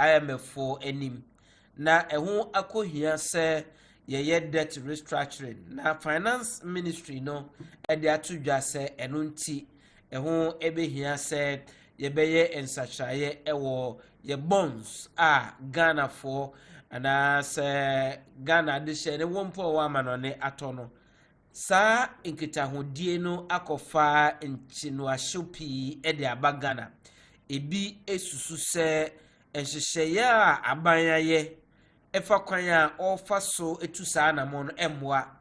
IMF for enim na ehu akohia se ye debt restructuring na finance ministry no e de atudwa se eno nti ehu ebehia se ye beye ensachraye ewo ye bonds Ghana for ana se Ghana de hye ne wompo wa manone atono sa nkitahodie no akofa nchino ahyopi e de abagana ebi esusu se enhyehyeye abanyaye efa kwan a ofa so etu saa na mo no emwa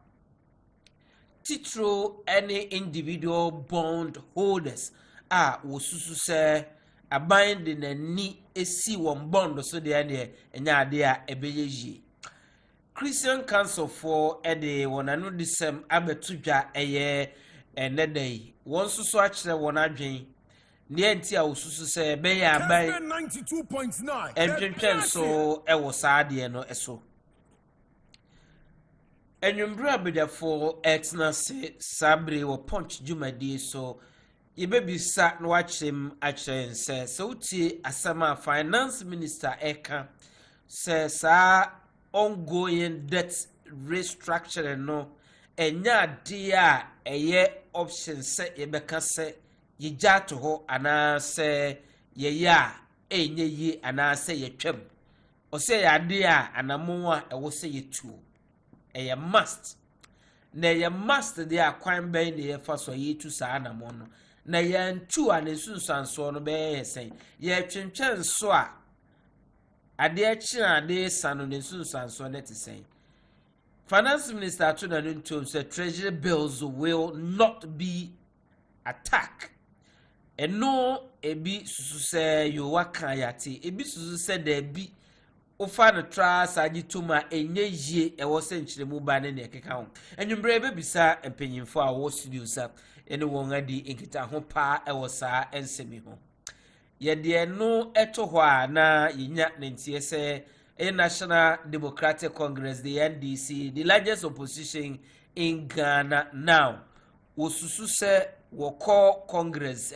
titro any individual bond holders wosusu se aban de nani esi won bond so de ene enya ade a ebeye yi Christian Council for ede wonanu disem abetudwa eye enedai won susu a kire won adwen ne enti a wosusu se beye aban 92.9 entwentwen so ewo saade no eso enwumbra bedafo etna se sabre wo punch jumadi so yebebisa no wachem akire nse so uti asama finance minister eka se sa ongoing debt restructuring no enya dia eye option se yebeka se yigya to ho ana se yeya enye yi ana se yetwam o se ya dia anamo a ewo se yetu eye must na ye must dia kwan ben ne ye fa so yetu saa anamo no na ye ntu a ne sunsanso no be ye sen ye twentwen so a ade akira ade sano ne sunsanso ne te sen finance minister to na ntu say treasury bills will not be attacked eno ebi susu se yo waka yate ebi susu se da bi ofa no tra saji tuma enye yie ewo se nkyeremu ba ne ne keka ho enwumbre ebe bisa empanyimfo a wo studio sa ene won adi enkita ho pa ewo sa ensemi ho ye de no eto ho a na yinya nentie se National Democratic Congress, the NDC, the largest opposition in Ghana now. Wosusu se woko Congress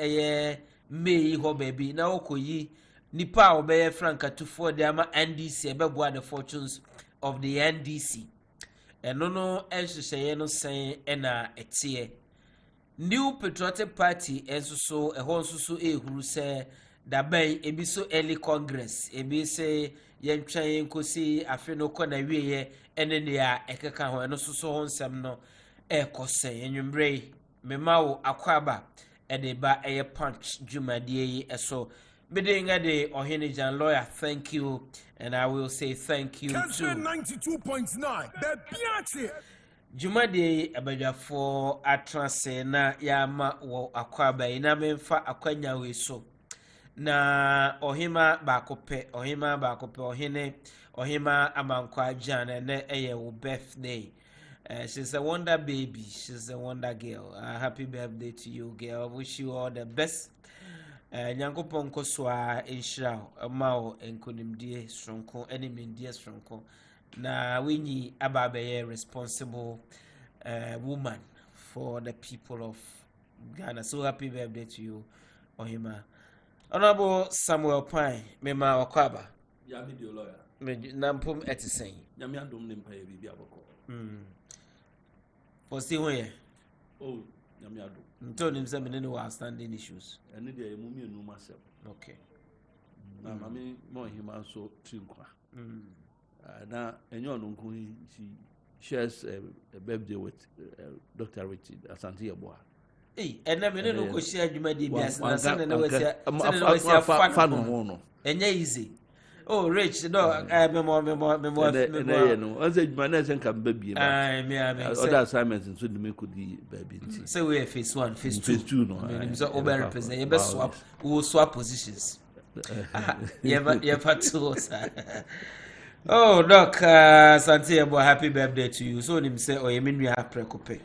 May ho baby na okoyi nipa obeye franka tufo de ama NDC ebeboa the fortunes of the NDC. Eno no enhyehyeye no sen na etie. New Patriotic Party ensuso ehon susu ehuru se dabai ebi so early Congress ebi se yentwen kosi afi no kɔ na wieye ene ne a ekeka ho eno susu ho nsɛm no ekɔsɛ enwumbre memawo akwaba edeba eye punch jumadie yi eso bidding de Ohene Gyan lawyer, thank you, and I will say thank you Kessben 92.9 the biache jumadie abadwafo atrase na yama wo akwaba ina memfa akwanya we so na ohima bakope ohima amankwa Gyan na eye wo birthday. She's a wonder baby. She's a wonder girl. Happy birthday to you, girl. Wish you all the best. Nyankopon koswa enshira mao enkonimdie stronko enemindie stronko na winyi ababeye responsible woman for the people of Ghana. So happy birthday to you, Ohima. Honorable Samuel Pine, mema wakwaba. Ya video lawyer. Nampum etisen. Nyame adom ne mpaye bibi aboko. For see when Oh, nyame adom. Ntoni mse menene wa outstanding issues. Ene de emu mienu masem. Okay. Na mami mo hima so trinkwa. Na enyo no nko he shares a birthday with Dr. Richard Asante Yeboah. Ena menene ko share adwumadi bias na sene na wasi fan no. Enye easy. Oh, Rich, no, memo. No, as a man as can baby. Other assignments in Sweden could be baby. So we phase 1, phase 2. No, so over represent. You best swap. We will swap positions. You have two. Oh, Doc, Santiago, happy birthday to you. So him say, oh, you mean we have precope.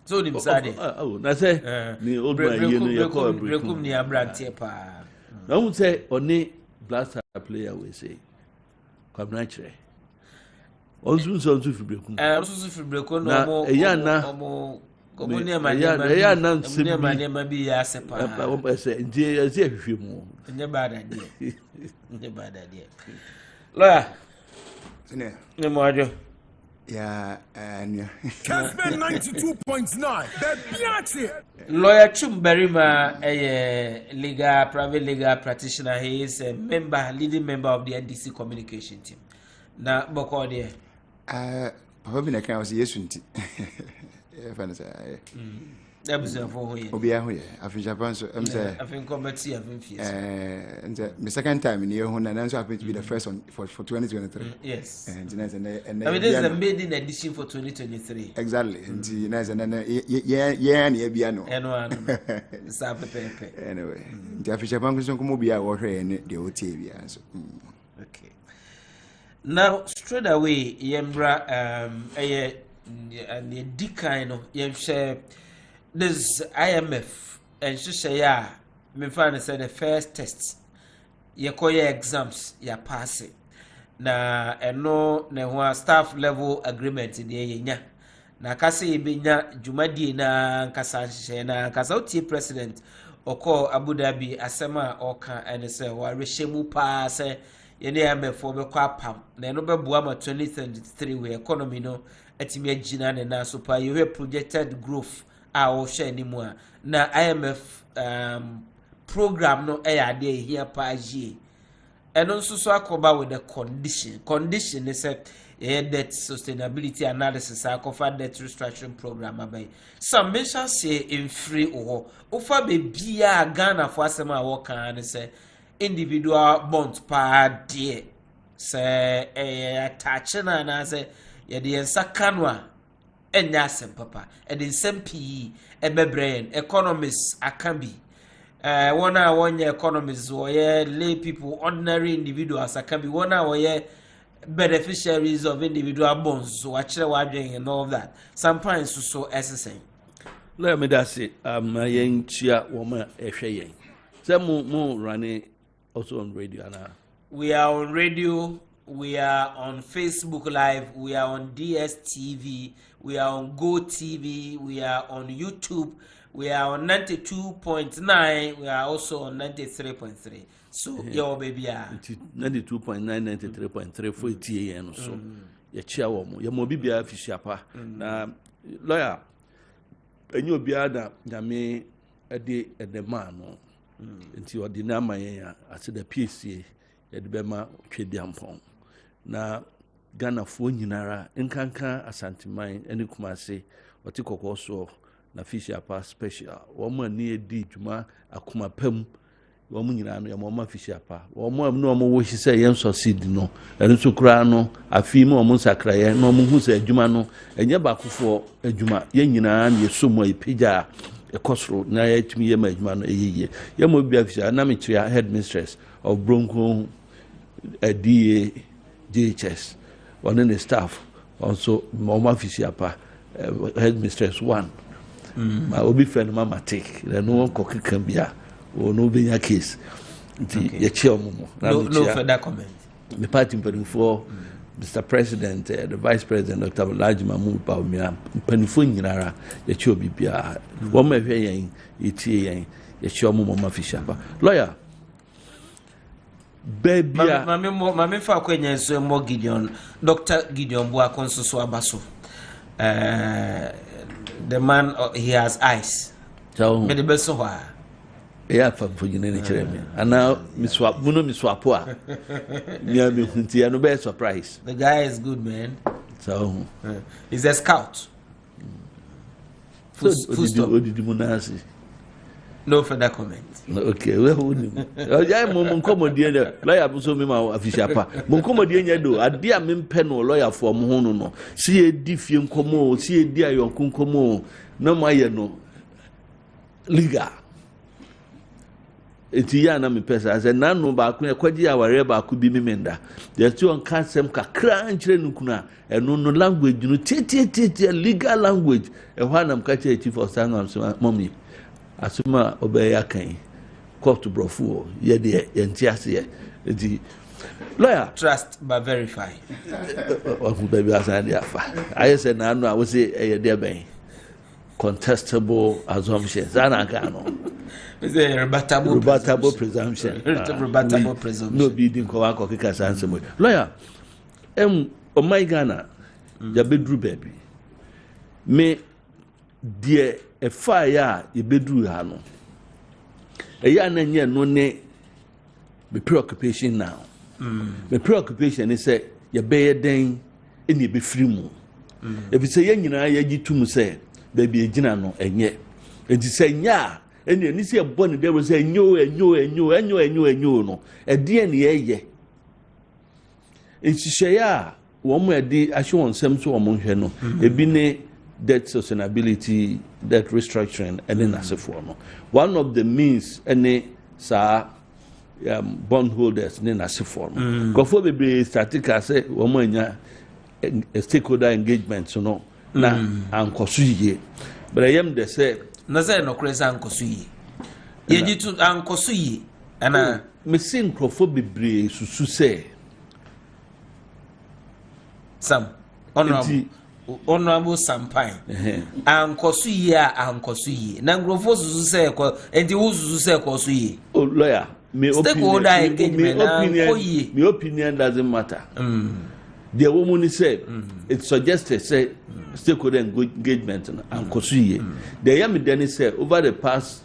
So him say, oh, that's it. The old man, you call breakum near Brantie pa. I would say only blaster player we say come naturally also so to breakum also to breakum no more Komunia Mania be Yasepa. Say, mu. Bad idea. Bad idea. Lawyer. No yeah, and Kessben 92.9. The Piatti. Lawyer Chumberima, a legal, private legal practitioner. He is a leading member of the NDC communication team. Now, Bokode. Probably I can't see yes. That was for you. Obiahoye, after Japan, so I'm saying, I think committee of influence. And the second time in year one, and also happened to be the first one for 2023. Yes. And I mean, this is a maiden edition for 2023. Exactly. And yeah, piano. Anyway, the official bank is on Mobia or in the Otavia. Okay. Now, straight away, Yembra, and the decline of this IMF and she say yeah, me find say the first tests you call your exams you pass it na eno na ho staff level agreement de yenya na kase ibenya jumadi na nkasa nhye na kasa utie president oko Abu Dhabi asema oka ene say wa rehemu pa say ye ne IMF obekwa apam na eno bebua ma 2023 we economy no atimi agina ne na so pa you projected growth our share anymore. Na IMF program no ade here pa ye. And also so akoba with the condition. Condition is a debt sustainability analysis akofa debt restructuring program abai. Some mention say in free or ofa be bia Ghana for asema work and say individual bonds pa de say attach na say ye de ensakanwa enya asem papa and in some PE ebebrain economists akambi one year economists or lay people ordinary individuals akambi one year beneficiaries of individual bonds so actually waging and all of that sometimes so SSA let me that say yen chia woman ehwe say mo running also on radio na we are on radio. We are on Facebook Live. We are on DSTV. We are on Go TV. We are on YouTube. We are on 92.9. We are also on 93.3. So, yo, baby, 92.9, 93.3 for TAN. So, your chair woman, your mobile fisher. Now, lawyer, and you'll be other than me a day at the man until the Namaya as the PCA at the Bema Chediampon. Na Ghana fo nyinara nkanka asanteman ene kumase oti kokoso na fisher pa special wo ma ne edi dwuma akoma pam wo mu nyina no wo ma fisher pa wo ma no wo wo hise yen succeed no ene so kura no afi ma wo sakraye no wo hu se adwuma no enye bakofo adwuma ye nyina na yesomo ipija ekosro na ya tumi ye ma adwuma no eyiye ye mo bia fisher na me kire headmistress of Bronco DA JHS, one in the staff, also Mama Fishiapa, headmistress 1. My obi friend Mama take, no one cocky can be or no being a case. The chair no further comment. The party for Mr. President, the Vice President, Dr. Large Mamu Baumia, Penifun, the chair be a woman here, the chair Mama Fishiapa. Lawyer. Baby, Mammy Falquenya is more Gideon, Dr. Gideon Boaconso Abaso. The man, he has eyes. So, the best so why. Yeah, for you, and now Miss Swap, Muno Miss Swapua. Yeah, no best surprise. The guy is good, man. So, he's a scout. No further comment. Okay, well, I am Moncomodian, lawyer Busomima Afishapa. Moncomodian do, a dear Mimpen or lawyer for Mohono. See a diffium como, see a dear your Kunkomo, no Mayano. Liga. It's Yana me pesa as a nano back when a quadia wherever could be menda. There's two on Kansem Kakran Nukuna, and no language, you know, legal language, and one I'm catching a chief of Sangam, mommy. Asuma obeya kan court brofu ye de entiase enti lawyer trust but verify o baby asan dia fa I said na no I would say e de ben contestable assumptions. Rebuttable presumption. Rebuttable presumption. No bidding Kowako Kikasan. Lawyer, oh my Ghana, ya bedru baby. Me, dear, a fire, ye bedru hano. A young and yet no ne be preoccupation now. The preoccupation is say, ye bear dang, and ye be free mo. If it's a young and I to say, baby, a general, and yet, and to say, ya. And you see a bonnet, there was a no, no, a DNA, ye. And she say, one way I show on some so among her no, a bine debt sustainability, debt restructuring, and then as a form. One of the means, any, sir, bondholders, then as a form. Before we static, I say, one a stakeholder engagement, so no, now, and Kosuye. But I am the say, Naza no crazy Uncle Sui. Ye to Uncle Sui, and I missing Crophobe Susu say. Some honorable Sampine. Uncle Sui, Uncle Sui. Nangrofo say, and the Uzu say, Kosui. Oh, lawyer, my opinion doesn't matter. The woman said, it suggested, say, stakeholder engagement and Kosuye. The young Dennis said, over the past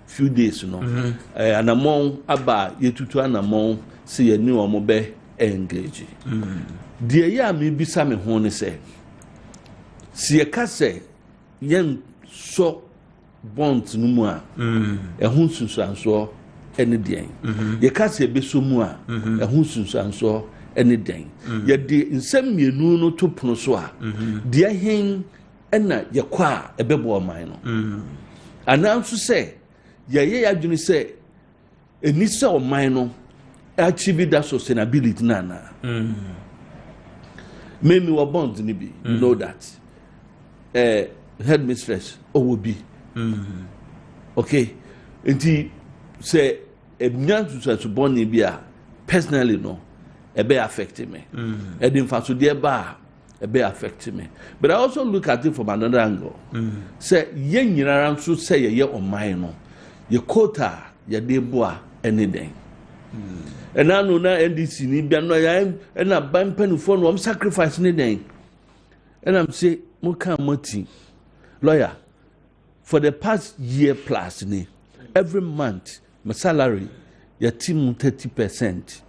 few days, and among Abba, yet to an among, see a new Omobe engage. The young may be some honey say, see a casse, young so bonds no more, a hunsus and so any day. Ye casse be so more, a hunsus and so. Anything. Yet the in some ye no to pronosoa. Dear him and ya qua a bebo minor. And now to say, ye adjuni say, a nissa or minor achieve that sustainability nana. Maybe we bonds in be, you know that. Headmistress, will be. Okay. And he say, a young to born be personally no. A be affecting me. And in fact, dear bar, a be affecting me. But I also look at it from another angle. Say, yen around to say a year or mine, your quota, your dear boy, anything. And I know now NDC need be no and a bang pen phone, I'm sacrificing anything. And I'm saying, Moka Moti, lawyer, for the past year plus, every month, my salary, your team 30%.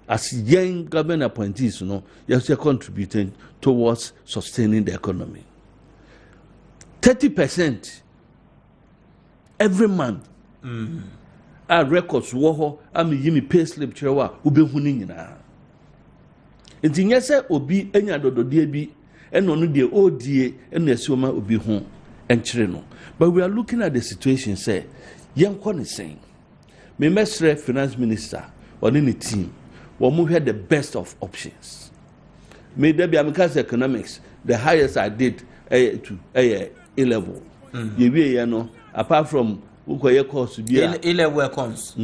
As young government appointees, you know, you're contributing towards sustaining the economy. 30% every month. Our records, woho, yimi pay slip chewa, ube hunina. And in yes, obi, any other DB, and only the ODA, and the Soma obi home, and Chireno. But we are looking at the situation, say, young Kwan is saying, me mestre finance minister, or any team. We had the best of options. May there be America's economics, the highest I did to A level. You know, apart from Ukoya course to be A level comes.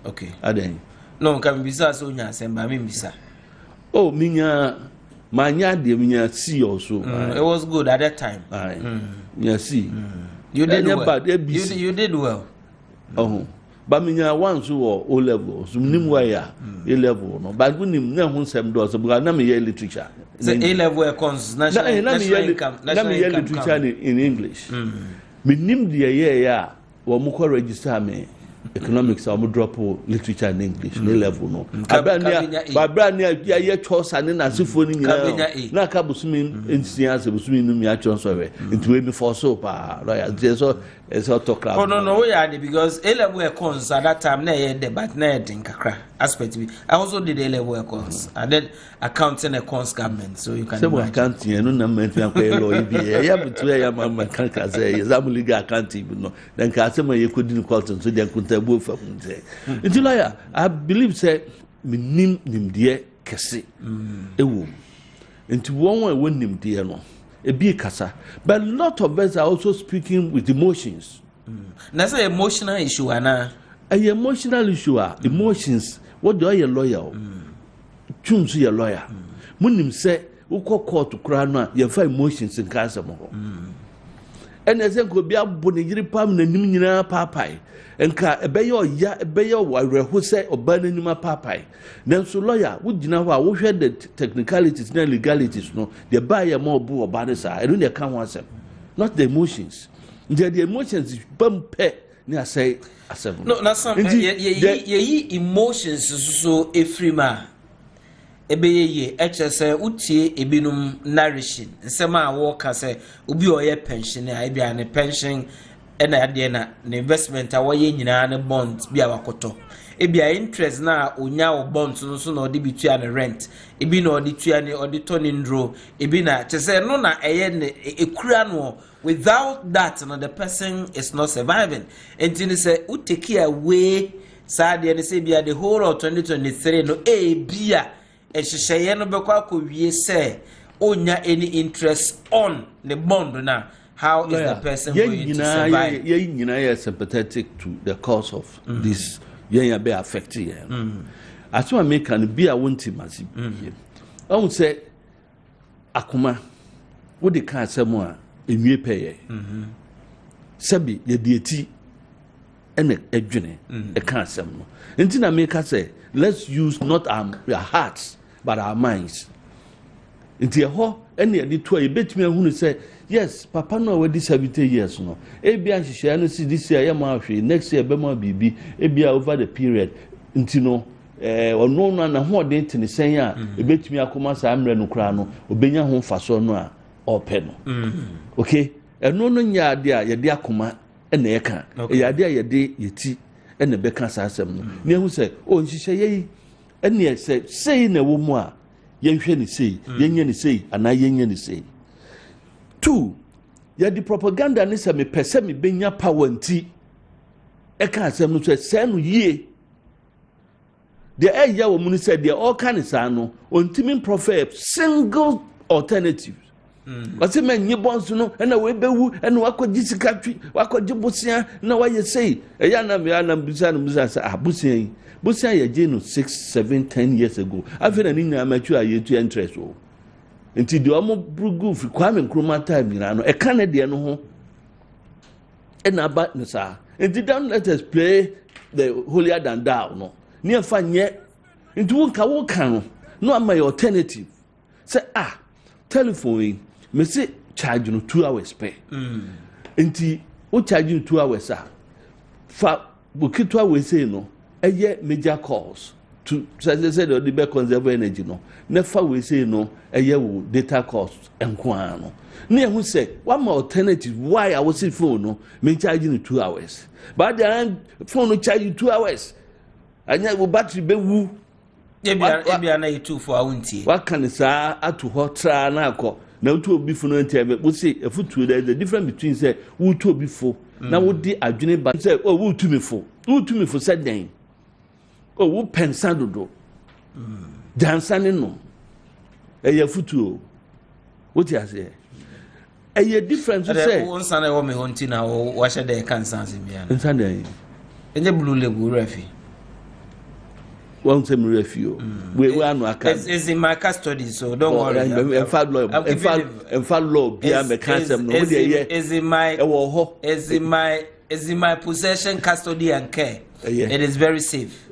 Okay. Aden. No, can be so soon, send by me, Missa. Oh, Minya, my yard, Minya, see also. It was good at that time. Yeah, see. You did well. You did well. Oh. But me once who O levels, Nimwaya, A level, no, but when him never $7, but I'm a literature. The A level comes national income literature in English. Me nim the year, or Muko register me economics, or drop literature in English, A level, no. But brand near your choice and then as if for na Cabusmin in Sias, was meaning me actually sorry, into me for soap, right? It's all talk. Oh no, yeah, because A level comes at that time, but net in Kakra aspect. I also did A level course. I did accounting and accounts government, so you can. So accounting, and no number to yeah, but where my can't say is I'm legal accounting, but no. Then Casama, you couldn't call them so they couldn't tell both of them. In July, I believe, say, me nim dear Cassie, a woman. Into one way, win him dear no. A big casa, but a lot of us are also speaking with emotions. That's an emotional issue, Anna. An emotional issue, emotions. What do I a lawyer? Choose your lawyer. Munim say, who call court to crown, you find emotions in Casamo. and as a could be a bonny palm and Nimina papai, and car a bay or ya a bay or who say or burning my papai. Then so lawyer, would you know how we had the technicalities, no legalities, no, the buyer more boo or banners. I don't account once, not the emotions. The emotions is bump near say, no, not some ye emotions so a free man. Ebeye HSA utie ebinum nourishing nsema worker say obi oye pension e bia ne pension e na ade na investment a woye nyina ne bonds bia wakoto e bia interest na onya wo bonds no so na odi bitua ne rent ebi na odi tua ne odi to ne ndro ebi na chese no na eye ne ekura no without that no the person is not surviving until say u take away sad ne say bia the whole of 2023 no e bia ehyehyeye no bekwa kowie say onya any interest on the bond na how is the person going to survive? Ye nyina are sympathetic to the cause of this ye be affected as one make can be a wonti massive I would say akoma wo de ka asemo a enwie peye sabi ye dieti ene edwene e ka asem no enti na make say let's use not our hearts but our minds. Inti ho ene edi to e betimi ahunu say yes papa no we 70 years no e bia hihye no see this year ma hwe next year be ma bibi e bia over the period inti no ono no na ho de ntene sen a e betimi akoma sa amre no kra no obenya ho faso no a ope no okay eno no nya ade a ye de akoma ene ye ka e ade a ye de yeti ene be ka sa asem no ne hu say o nhihye yi ene say na wo mu a yenhwe ni say yenye ni say ana yenye ni say. 2 ya di propaganda ni se me pese me benya power nti e ka asem no say no yie the aya wo mu ni say the all kan sa no ontimi prefer single alternative wase man nyi bonso no na we bewu na wakogi sikatwi wakogi bosia na waye say eya na me ana bisa no bisa say bosia ye je no 6 7 10 years ago afena ni nya amachu ayetu interest o nti de omo brugu fi kwame nkroma time nyina no e kan de no ho e na ba no sa nti don't let us play the holier than thou no ni afa nye nti wo kan no no am my alternative say telephone me say charge no 2 hours pay nti wo charge no 2 hours fa bukitwa we say no eye major calls to say the be conserve energy no never we say no eye wo data cost enko no na ehun say one more alternative why I was phone no me charge no 2 hours but the phone no charge you 2 hours anya wo battery be wu ebia na yitu for awuntie what can say atu hotra na akọ na utu obi fo no ntebe we say efutu there the difference between say utu obi fo na wo di adwene ba say oh utu me fo said den oh wo pensa dodo dansane no eye futu o what you say eye difference say won sana wo me honti na wo hye de kansan se bia nsa den enye blue lebu refi won say me refi o we anu aka is in my custody so don't worry em fa law bia me cancel no wo de ye is in my e wo ho is in my possession, custody and care. It is very safe.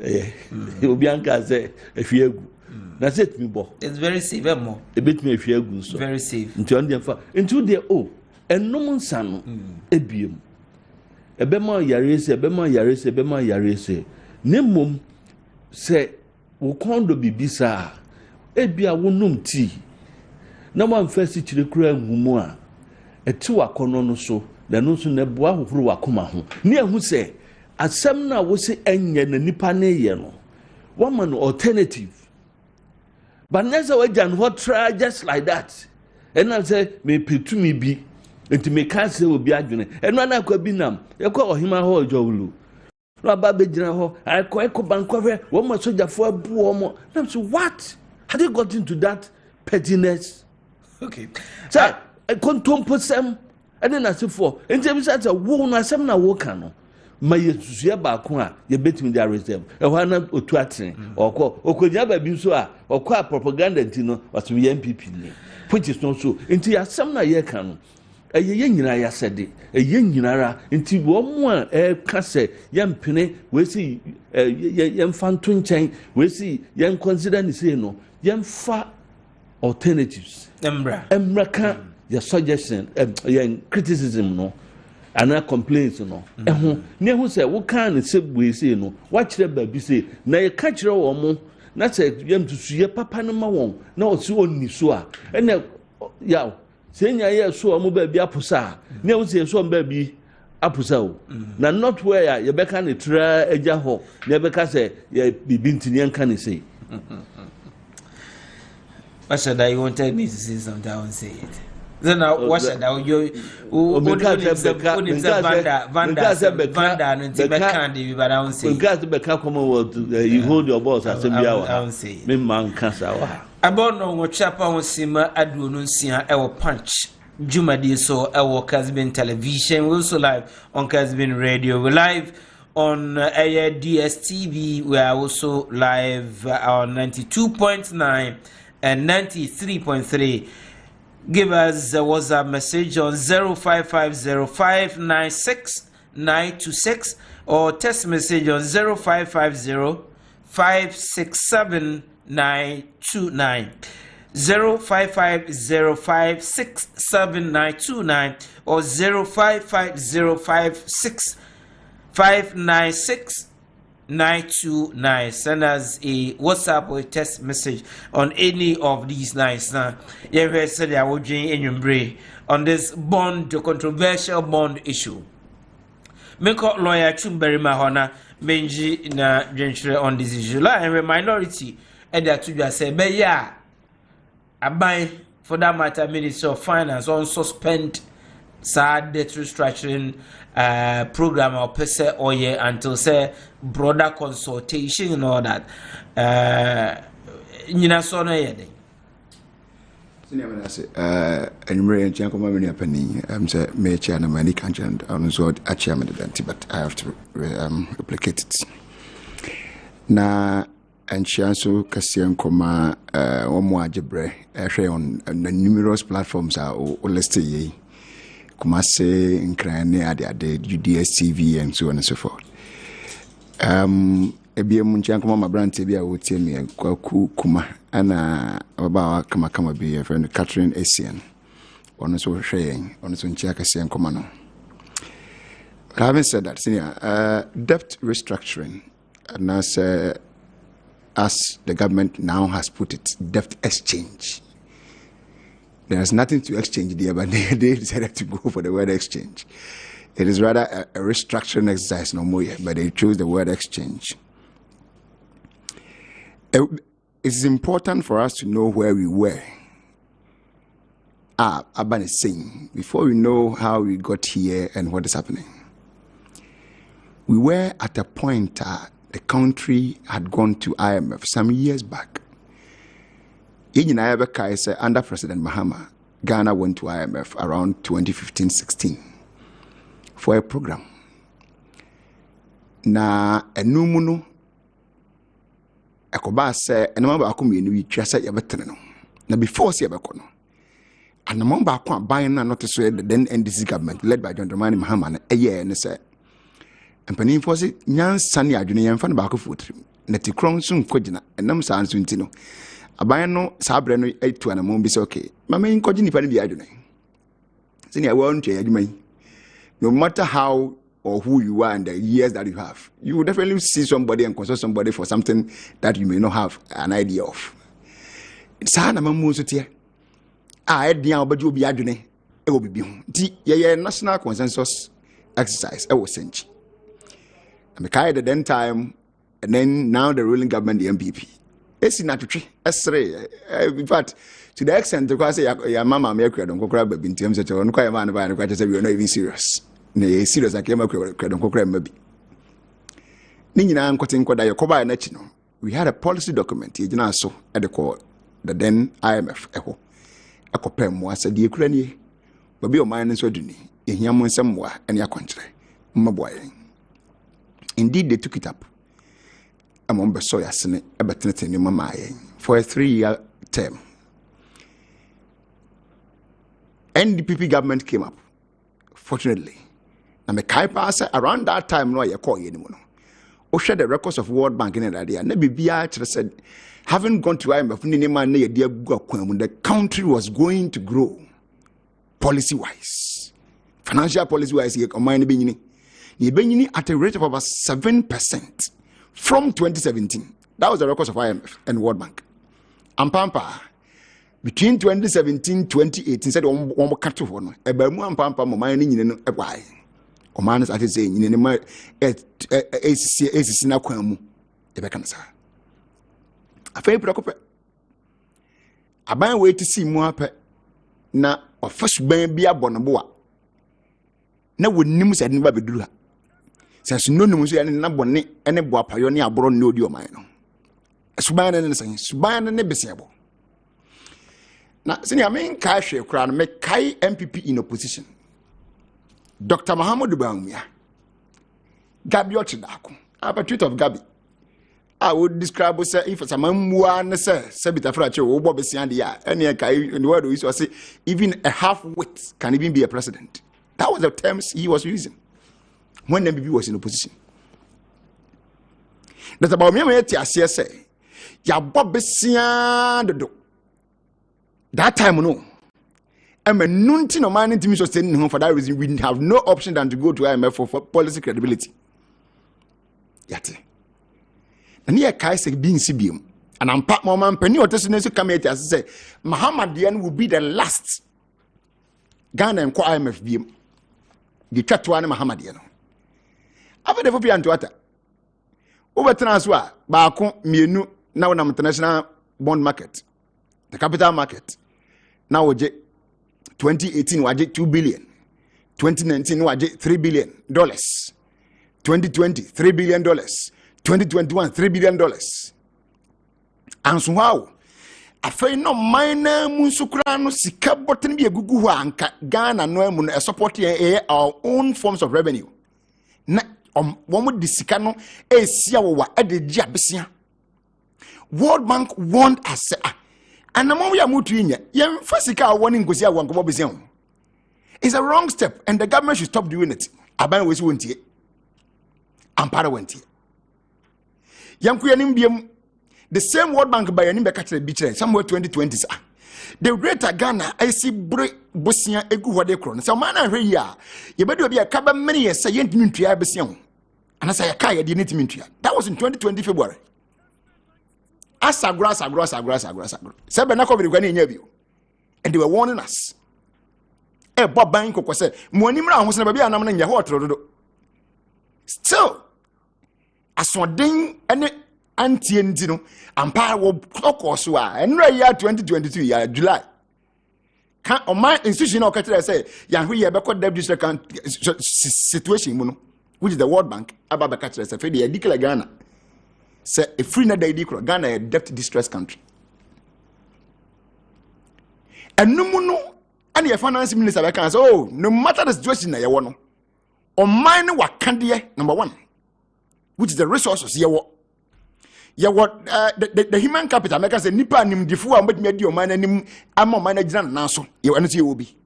Obianka say efiegu. Na set me bo. It's very safe more. E bit me efiegu so. Very safe. Nti on dey fa. Nti dey ennom nsa no ebiem. Ebema yarese. Nemom se wo kondo bibisa ebia wonum tea. Na wan first chire kura ngumu a eti wakono no so. Na no so na boa hohoro wakoma ho ne ehu se asem na wo se enye na nipa ne ye no woman no alternative but nesa we jan ho try just like that and I say me petumi bi enti me ka se obi adwene eno na akwa bi nam ye kwa ohima ho ojowulu no ba be gina ho akwa bankwa wo ma sojafo abu wo mo na so what had you got into that pettiness okay so kontomposem ene na sefo enti bi say wo na asem na wo kan no ma yesusu ba ko a ye betimi dia reserve e ho na otu atene okonya ba bi so a okwa propaganda enti no wato ye MPP ni which is not so enti asem na ye kan no ɛyɛ nyina ya sɛde ɛyɛ nyinara nti wɔn a ɛka sɛ yɛmpene wesi yɛmfa nto nkyɛn wesi yɛn consider ne sei no yɛmfa alternatives emra ka your suggestion your criticism no ana complaints no ɛho ne ɛho sɛ wo kan ne sɛ wesi no wa kyerɛ baabi sei na yɛ ka kyerɛ wɔn mo na sɛ yɛmtusu yɛ papa no ma wɔn na ɔsi onni so a ɛna yaw senya yɛ so ɔmo baabi aposa ne ɛho sɛ so ɔmo baabi aposa o na not where you bɛka ne tra agya hɔ ne bɛka sɛ yɛ bibi ntini nka ne sei. What should I want me to say something? I won't say it. Then what should I you Vanda and Tibet, but I won't say. Got to become Commonwealth. You hold your boss as a I won't say. Me man cancer. About no what chapa on Sima Adununsia our punch. Jumadi so our Kessben television. We also live on Kessben radio. We live on DSTV. We are also live on 92.9 and 93.3. Give us a WhatsApp message on 0550596926 or text message on 0550567929. 0550567929 or 055056596929. Send us a WhatsApp or a text message on any of these lines. Now, you have said I will join in your on this controversial bond issue. Make up lawyer Chumberry Mahona Benji na Gentry on this issue. And a minority, and that to just say, but yeah. I buy for that matter Minister of Finance on suspend sad debt restructuring program or per se or year until say broader consultation and all that. Nina so no yede. Senior Manase, enumerate and Janko Mammy Penny, say May Chairman Mani Kanjan, and so a chairman of the but I have to replicate it. Na and she also Cassian Coma Omo Jebre on numerous platforms are listed ye Kumase in Crane the DSTV and so on and so forth. Ebia Munchankoma my brand Tibia would tell me a Kuma and about Kama be a friend Catherine Asian on so sharing on so Chakasian Comano. Having said that, senior debt restructuring and as the government now has put it, debt exchange. There is nothing to exchange there, but they decided to go for the word exchange. It is rather a restructuring exercise, no more yet, but they chose the word exchange. It is important for us to know where we were. Abban is saying, before we know how we got here and what is happening. We were at a point the country had gone to IMF some years back. Under President Mahama, Ghana went to IMF around 2015-16 for a program. Na enumuno ekoba se enema ba akomi enu twa se yebetene no. Na before se yebeko no. Anamon ba akwa ban na not so the then NDC government led by John Dramani Mahama na eye ne se Empany for it, Yan Sunny Adjuni and Fan Baku foot. Netty Cron soon quagina, and Nam Sans Wintino. A biano Sabreno 8 to an among be okay. My main cogini penny be Adjuni. Senior won't change me. No matter how or who you are and the years that you have, you will definitely see somebody and consult somebody for something that you may not have an idea of. It's hard among most here. I had the but you'll be Adjuni. It will be the national consensus exercise. I was sent. I carried at then time, and then now the ruling government, the MPP. It's not to tree. In fact, to the extent to say, your mama, make don't go grab in terms of one quiet man, and quite say, we are not even serious. Nay, serious, I came up with don't go grab maybe. Nina and Cotton Quada, your Coba National. We had a policy document, so at the core, the then IMF echo. A copem was a dear cranny, but be a mind and surgery, in Yaman somewhere, and your country. My boy. Indeed, they took it up. Among Besoya Senate, a better in Mamma for a 3-year term. NDPP government came up fortunately. Na me kai pass around that time no ye call ye no. O share the records of World Bank in that area. Na bibia said, having gone to IMF, the country was going to grow policy wise, financial policy wise. You at a rate of about 7% from 2017. That was the records of IMF and World Bank. And Pampa between 2017 2018 said one cut to one. Ebamu and Pampa mining in a why. Oman at saying in a ACC Quamu, the Becansa. A fair preoccupy. I buy way to see more na or first baby a bonaboa. Na would nims and never be do. Since no news and number any boa pioneer bron no dio mine. Suban and saying Suban and Nebisiable. Now, senior main cash crown make Kai MPP in opposition. Dr. Muhammad Baumia Gabi Ochidako. I have a tweet of Gabi. I would describe if it's a man say Sebita Fracho or Bobby Sandia, any in the word we say even a half wit can even be a president. That was the terms he was using when MPP was in opposition. That's about me. I say, ya Bobby Sandia. That time, no. I'm a nuntin of man into me sustaining home for that reason. We have no option than to go to IMF for policy credibility. Yate. And here Kai say being CBM. And I'm part more man penny or testimony come here to say Muhammadian will be the last Ghana and IMF BM. The chat to one Muhammadian. I've never been to water. Over transfer, Bako, Mienu, now in international bond market, the capital market. Now, 2018 waje 2 billion, 2019 waje 3 billion dollars, 2020 $3 billion, 2021 $3 billion. And so how I feel no minor musukrano sika bottom be a gugu anka Ghana no mun support our own forms of revenue. Na one would disicano a siawa at the jabsia. World Bank warned us. And the moment we are moving here, it's a wrong step, and the government should stop doing it. Aban was went here. Ampara went here. The same World Bank by an imbecile beach somewhere 2020. The greater Ghana, I see Bosnia Egu Wadekron. So, man, I hear you better be a cabin many years, say, you didn't try Bession. And I say, a Kaya didn't mean to. That was in 2020 February. Asagras. Sebenako with Gani Nevio. And they were warning us. Bob Banko said, Monimra was never be an in your hot. Still, as one ding and anti-Antino, and power will clock or so, and right year 2022, July. Can't on my institution or Catholic say, Yahu Yabako Deputy situation, which is the World Bank, Ababa Catholic, a Fedi, a Dicla Ghana. Say a free na day Ghana a debt distressed country. And no mono and your finance minister can say, oh, no matter the situation you want or mine what candy number one, which is the resources you want. You what the human capital make us a nipa nim difu and make your man and I'm a manager now so you energy will be.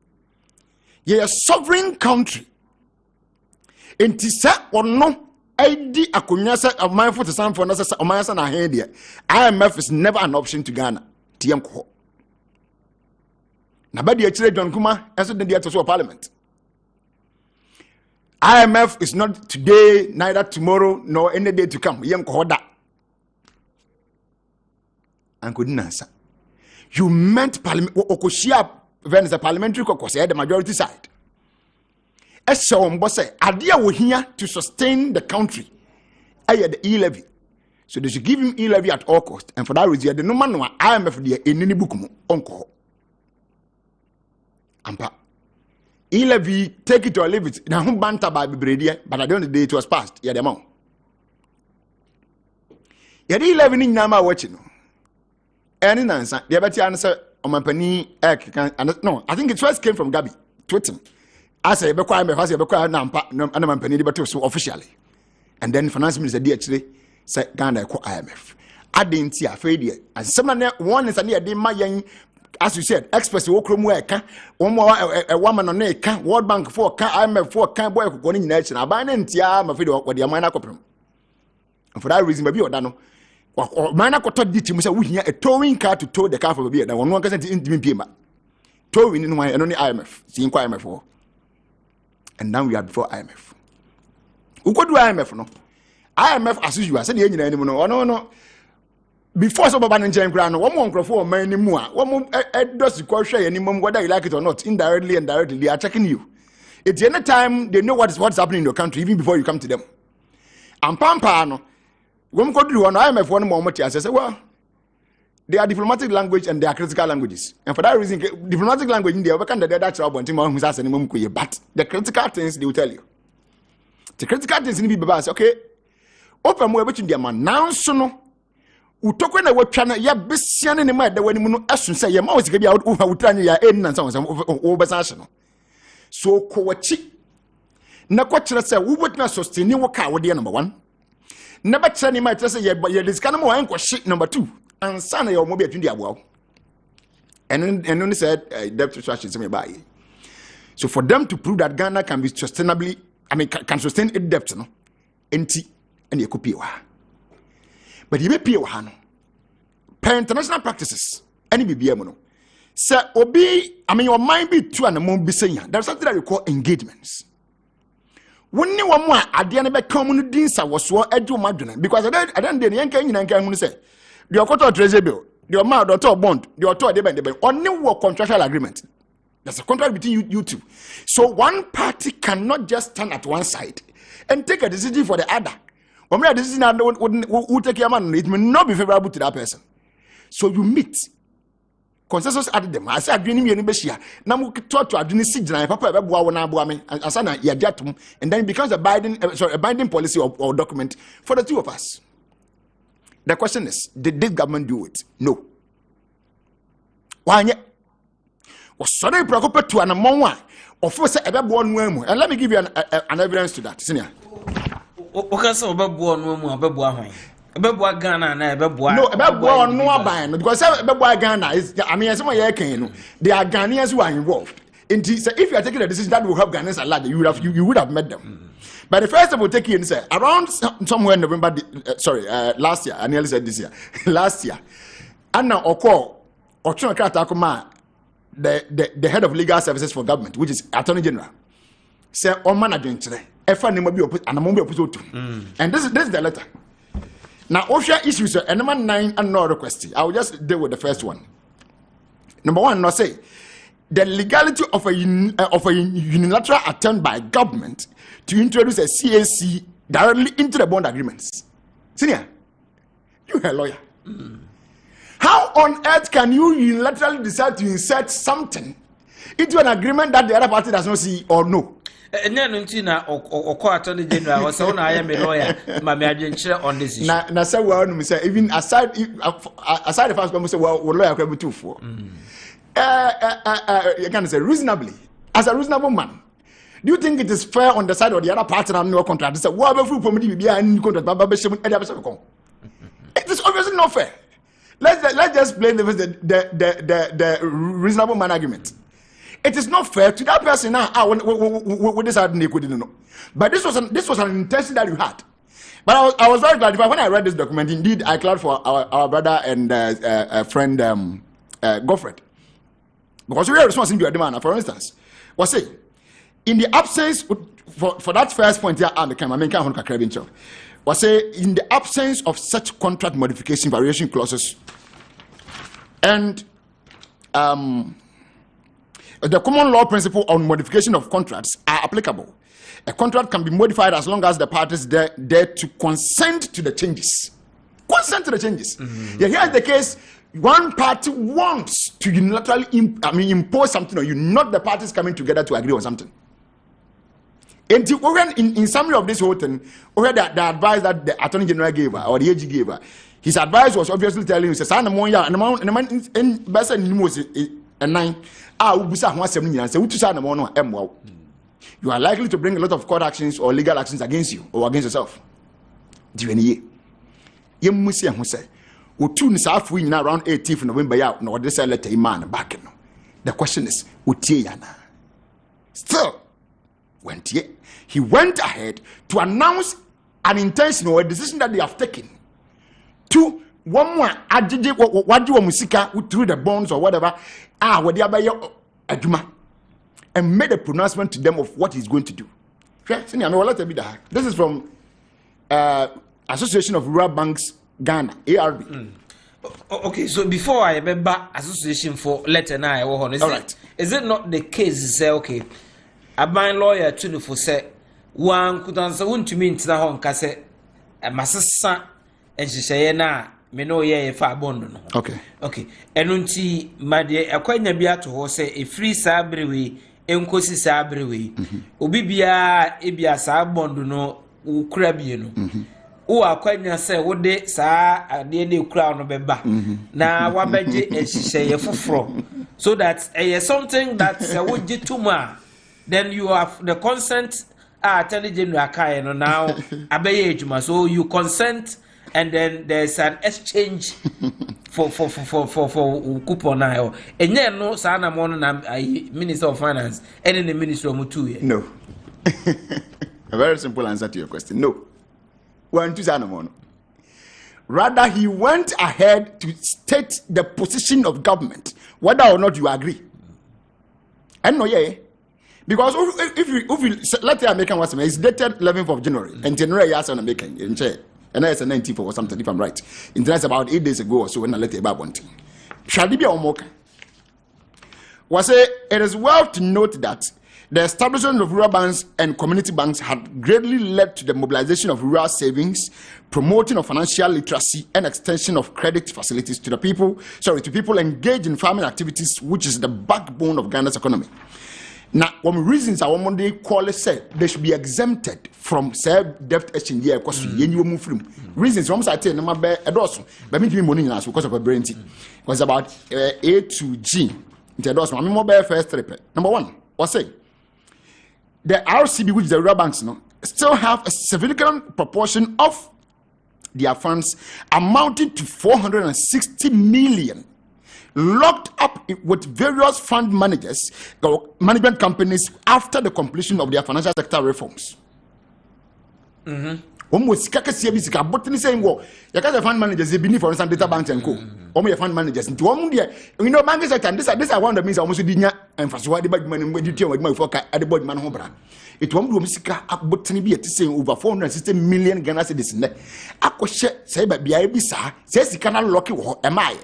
You're a sovereign country. In Tisa or no. ID akunyasa of my foot sound for nasa o my son ahead. IMF is never an option to Ghana. Tiamko. Nabadi actually John Kuma as the dia to parliament. IMF is not today, neither tomorrow, nor any day to come. Yam kohoda. And couldn't answer. You meant parliament Okoshia Venice a parliamentary caucus, the majority side. Idea were here to sustain the country. I had the e-levy. So they should give him e-levy at all cost. And for that reason, the no man no IMF there in any book uncle. Ampa. E-levy, take it or leave it. Now home banter by Bredia, but at the end of the day it was passed. Yeah, the amount. Yeah, the e-levy in Nama watching. Any answer, the better answer on my penny no, I think it first came from Gabi, tweeting. I say, Bequire, Nampa, no, and I'm penny, but so officially. And then finance minister actually said Ghana IMF. I didn't see a failure. And someone one is a near my young as you said, experts who come work, one more a woman on a World Bank for IMF for can boy going in nation. I buy an entire video what the minor copy. And for that reason, maybe or dano. Or minor could talk to we hear a towing car to tow the car for a beer. Now, 1% in payment. Towing in one and only IMF, seeing IMF for. And now we are before IMF. Who could do IMF? No, IMF as usual. I said, the engineer, no. Before some and Jam Grant, one more for many more. One more does the question any mum, whether you like it or not, indirectly and directly, they are checking you. It's any time they know what's happening in your country, even before you come to them. And Pampano, one could do an IMF one moment. I say, well, they are diplomatic language and they are critical languages. And for that reason, diplomatic language in the other country, that's our Timon who's asking them, but the critical things they will tell you. The critical things in the Babas, okay? Open more between them now, so utokwe na watwana ya besiane ne ma da wani mu no asun say ya ma wosika bia utanya ya enna nsa wo besashe no so ko wachi na ko kire say wo botna sustain wo ka wo de number 1 na ba kire ne ma kire say ya diska na mo an ko hye number 2 ansa na ya mo bia twindi aboa and no said debt restructuring say me buy. So for them to prove that Ghana can be sustainably can sustain its debt no enti and you copy wa. But you may pay wahano. Per international practices, any BBM no. Sir, obi, your mind be true and the more be saying. There's something that we call engagements. When you want more, at the end of the community, was so edu maduna because I don't the young can say the quarter treasury bill, the amount of bond, the author debate, only work contractual agreement. There's a contract between you two. So one party cannot just stand at one side and take a decision for the other. When we are decision who take your man, it may not be favorable to that person. So you meet. Consensus added them. I say agreeing me anybeshia. Now we talk to Adini Sidna, Papa Buana Buame, and Asana Yajatum, and then it becomes a binding policy or document for the two of us. The question is, did this government do it? No. Why? Was sorry preoccupied to an among of course a born woman. And let me give you an evidence to that, senior. Okay, so Babuan Ghana and Babuan. No, Babuan no buying because Babuan Ghana is, I mean, some they are Ghanaians who are involved. So if you are taking a decision that will help Ghanaians a lot, you would have met them. But the first of all, take in say around somewhere in November, last year, I nearly said this year, last year, Anna Oko or Chonakatakuma, the head of legal services for government, which is Attorney General, said, "On managing today." And this is the letter. Now, OSHA issues and number 9 and no request. I will just deal with the first one. Number 1, no say the legality of a unilateral attempt by government to introduce a CAC directly into the bond agreements. Senior, you are a lawyer. How on earth can you unilaterally decide to insert something into an agreement that the other party does not see or know? And then Attorney General was so I am a lawyer, my adventure on this issue. Now, say, well, even aside the first one, say, well, lawyer can be 2 for. You can say reasonably, as a reasonable man. Do you think it is fair on the side of the other party and no contract? Say, well, it is obviously not fair. Let's just play the reasonable man argument. It is not fair to that person now. With this, I couldn't know. But this was an intention that you had. But I was very glad when I read this document. Indeed, I clapped for our brother and friend Godfred, because we are responsible to your demand. For instance, was say in the absence for that first point here, was say in the absence of such contract modification variation clauses and the common law principle on modification of contracts are applicable. A contract can be modified as long as the parties dare to consent to the changes. Consent to the changes. Mm-hmm. Yeah, here's the case. One party wants to unilaterally impose something on you, not the parties coming together to agree on something. And in summary of this whole thing, the advice that the Attorney General gave her, or the AG gave her, his advice was obviously telling you, you are likely to bring a lot of court actions or legal actions against you or against yourself. Otu ni sa afu nyina around 18th November ya na ode say letter man back no. The question is otie yana. Still he went ahead to announce an intention or a decision that they have taken to one more adjije what do musika through the bonds or whatever what they are aduma and made a pronouncement to them of what he's going to do. This is from Association of Rural Banks Ghana, ARB. Okay, so before I remember Association for letter now, is it not the case say okay? A buying lawyer to for say one could answer one to me into the home cassette a massa and she say na me no ye fa bondo. Okay. And unti my dear a quite nabia to horse a free sabrewe enkosi sabrewe obibia ebia sa bondo no ukrabi no o akwanya say wo de sa ade ne ukra no beba na wabeje ehihye foforo so that something that would get too much. Then you have the consent Attorney General Kaya now abeye ejuma, so you consent and then there's an exchange for coupon now. And yeah, no sana mono na Minister of Finance and in the Minister of Mutu. No. A very simple answer to your question. No. One to sana mono. Rather, he went ahead to state the position of government, whether or not you agree. And no, yeah. Because if you let's say American was it's dated 11th of January, and January yes on American in chair, and it's a 19th or something if I'm right. It's about 8 days ago or so when I let it about one thing. Shall be on mock? Was it is well to note that the establishment of rural banks and community banks had greatly led to the mobilization of rural savings, promoting of financial literacy, and extension of credit facilities to people engaged in farming activities, which is the backbone of Ghana's economy. Now, one reasons I want to call it said they should be exempted from self-debt exchange here because you move from reasons. Once I tell you, I'm but me money now because of a brain thing. Was about A to G. I'm mobile first trip. Number one, what's say the RCB, which is the rural banks, still have a significant proportion of their funds amounting to 460 million. Locked up with various fund managers, management companies after the completion of their financial sector reforms. Almost Kakasiabisika, but saying, well, you can fund managers, they believe for instance, data banks and co. Almost fund managers. Into one year, you know, banks and this I want the means almost didn't emphasize what the bad money when you tell my folk at the body man hobra. It won't do Missika up but be at saying over 460 million Ghana citizens. I could say, but Biabisa says he cannot lock you, am I?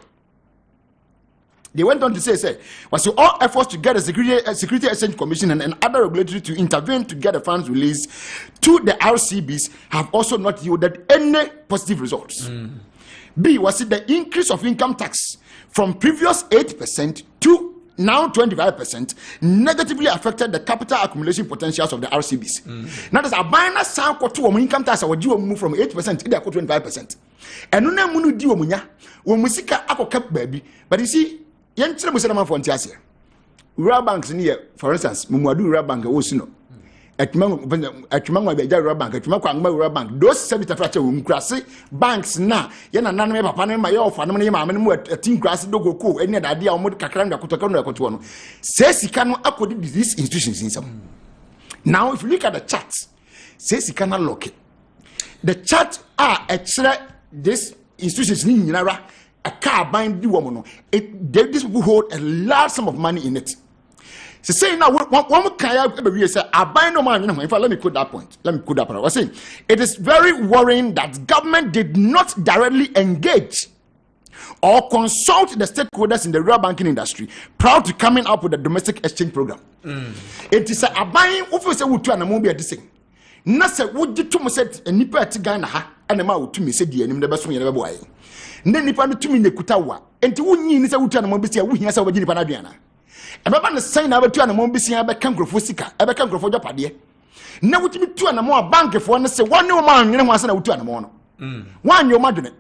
They went on to say, was all efforts to get a Security Exchange Commission and other regulatory to intervene to get the funds released to the RCBs have also not yielded any positive results. B, was it the increase of income tax from previous 8% to now 25% negatively affected the capital accumulation potentials of the RCBs. Now, there's a binary sound to income tax or due move from 8% to 25%. And no munu due munya, when we see a kept baby, but you see, yen tire musema for ntiase rural banks near for instance mumwadu rural bank wo sino atuma nwa beja rural bank atuma kwa ngma rural bank those service fracha wo nkrase banks na ye na nanem papa ne ma ye ofa ne ma me atin nkrase dogoko ene da dia omod kakra nda kotoka no yakoto no se sika no akodi these institutions in some. Now if you look at the chart se sika na lock the chart are this institutions ni nyinara a car buying the woman. This will hold a large sum of money in it. So say now, one can say, I buy no money. In fact, let me quote that point. I was saying, it is very worrying that government did not directly engage or consult the stakeholders in the rural banking industry prior to coming up with a domestic exchange program. It is a buying officer who turn a movie at the same. Nasa would you to me said a nipper at Ghana and a mouth to me said, the enemy best one boy. Then if I to me the Kutawa, and to win is a Wutan Mombisia, we have our Jini Panadiana. And I'm saying I will turn a Mombisia, I become Grofusika, I become Grofo Japadia. Now, what you two and a more bank if one say one new man, you know, once and a turn a mono. One your margin.